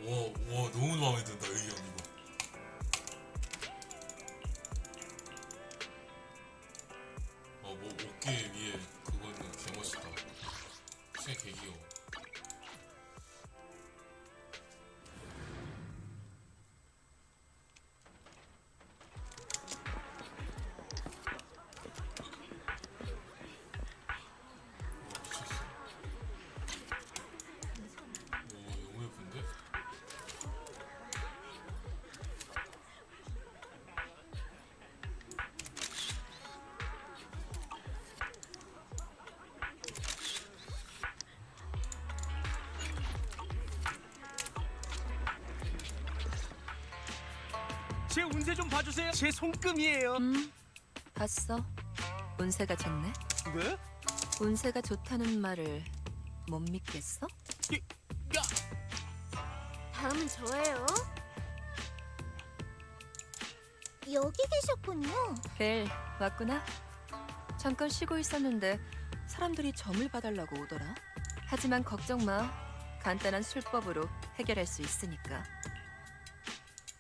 와 너무 마음에 든다 의견 이거. 뭐 어깨 위에 그거는 쟤 개귀여워. 너무 예쁜데? 제 운세 좀 봐주세요. 제 손금이에요. 봤어. 운세가 좋네. 네? 운세가 좋다는 말을 못 믿겠어? 다음은 저예요. 여기 계셨군요. 벨, 왔구나. 잠깐 쉬고 있었는데 사람들이 점을 봐달라고 오더라. 하지만 걱정 마. 간단한 술법으로 해결할 수 있으니까.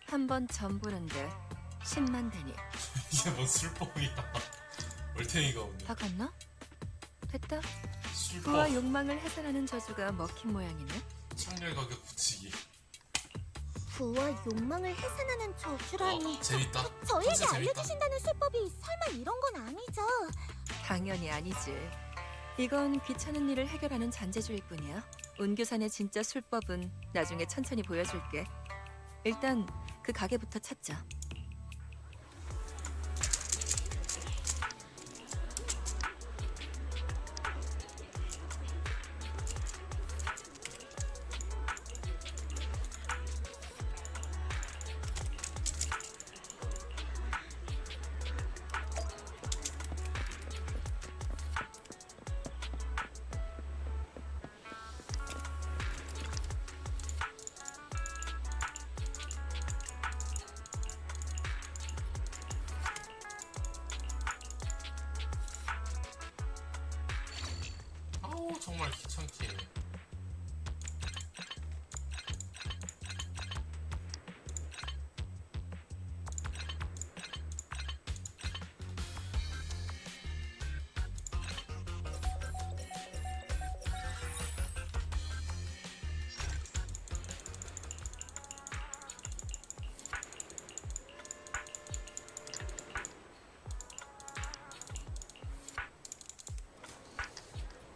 한 번 점 보는데 10만 되니. 이게 뭔 술법이야. 얼탱이가 없네. 다 갔나? 됐다. 술법. 부와 욕망을 해산하는 저주가 먹힌 모양이네. 창렬 가격 붙이기. 부와 욕망을 해산하는 저주라니. 재밌다. 저희에게 진짜 재밌다. 알려주신다는 술법이 설마 이런 건 아니죠? 당연히 아니지. 이건 귀찮은 일을 해결하는 잔재주일 뿐이야. 운교산의 진짜 술법은 나중에 천천히 보여줄게. 일단 그 가게부터 찾자. 아우 정말 귀찮게.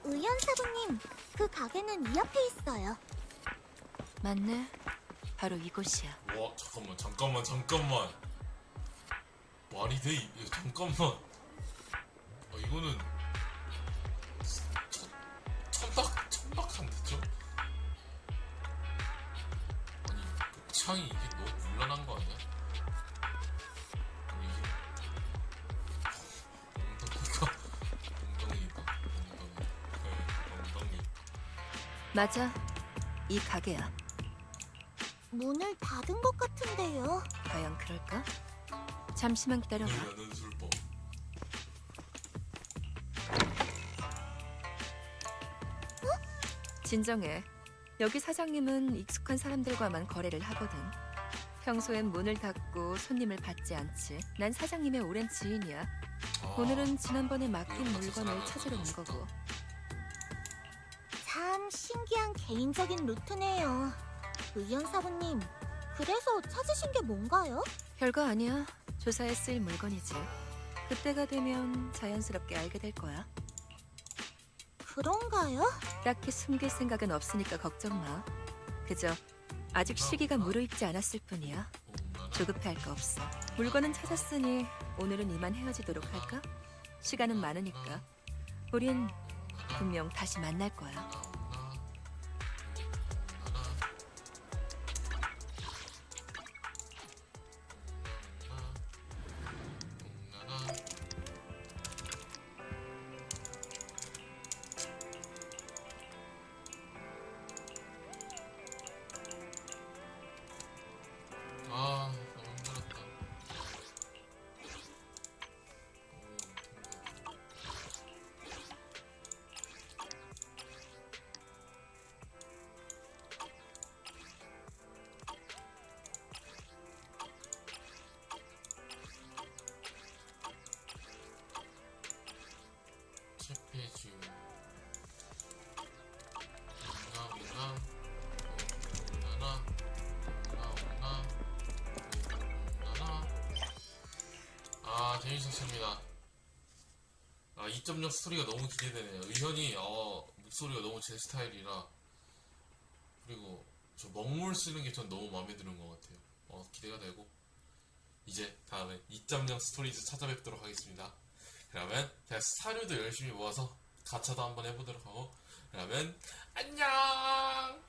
의연사부님, 그 가게는 이 앞에 있어요. 맞네. 바로 이곳이야. 와 잠깐만. 말이 돼? 잠깐만. 이거는 천박한데 좀? 아니 창이 이게 너무 곤란한 거 아니야? 아니 이게 엉덩이. 맞아. 이 가게야. 문을 닫은 것 같은데요. 과연 그럴까? 잠시만 기다려봐. 여는 술법. 진정해. 여기 사장님은 익숙한 사람들과만 거래를 하거든. 평소엔 문을 닫고 손님을 받지 않지. 난 사장님의 오랜 지인이야. 오늘은 지난번에 맡긴 물건을 찾으러 온 거고. 참 신기한 개인적인 루트네요. 의연사부님, 그래서 찾으신 게 뭔가요? 별거 아니야. 조사에 쓰일 물건이지. 그때가 되면 자연스럽게 알게 될 거야. 그런가요? 딱히 숨길 생각은 없으니까 걱정 마. 그저 아직 시기가 무르익지 않았을 뿐이야. 조급해할 거 없어. 물건은 찾았으니 오늘은 이만 헤어지도록 할까? 시간은 많으니까. 우린 분명 다시 만날 거야. 너무 힘들었다. 책 페이지. 아, 재밌었습니다. 2.0 스토리가 너무 기대되네요. 의현이 목소리가 너무 제 스타일이라, 그리고 저 먹물 쓰는 게 전 너무 마음에 드는 것 같아요. 기대가 되고, 이제 다음에 2.0 스토리즈 찾아뵙도록 하겠습니다. 그러면 제가 사료도 열심히 모아서 가차도 한번 해보도록 하고, 그러면 안녕.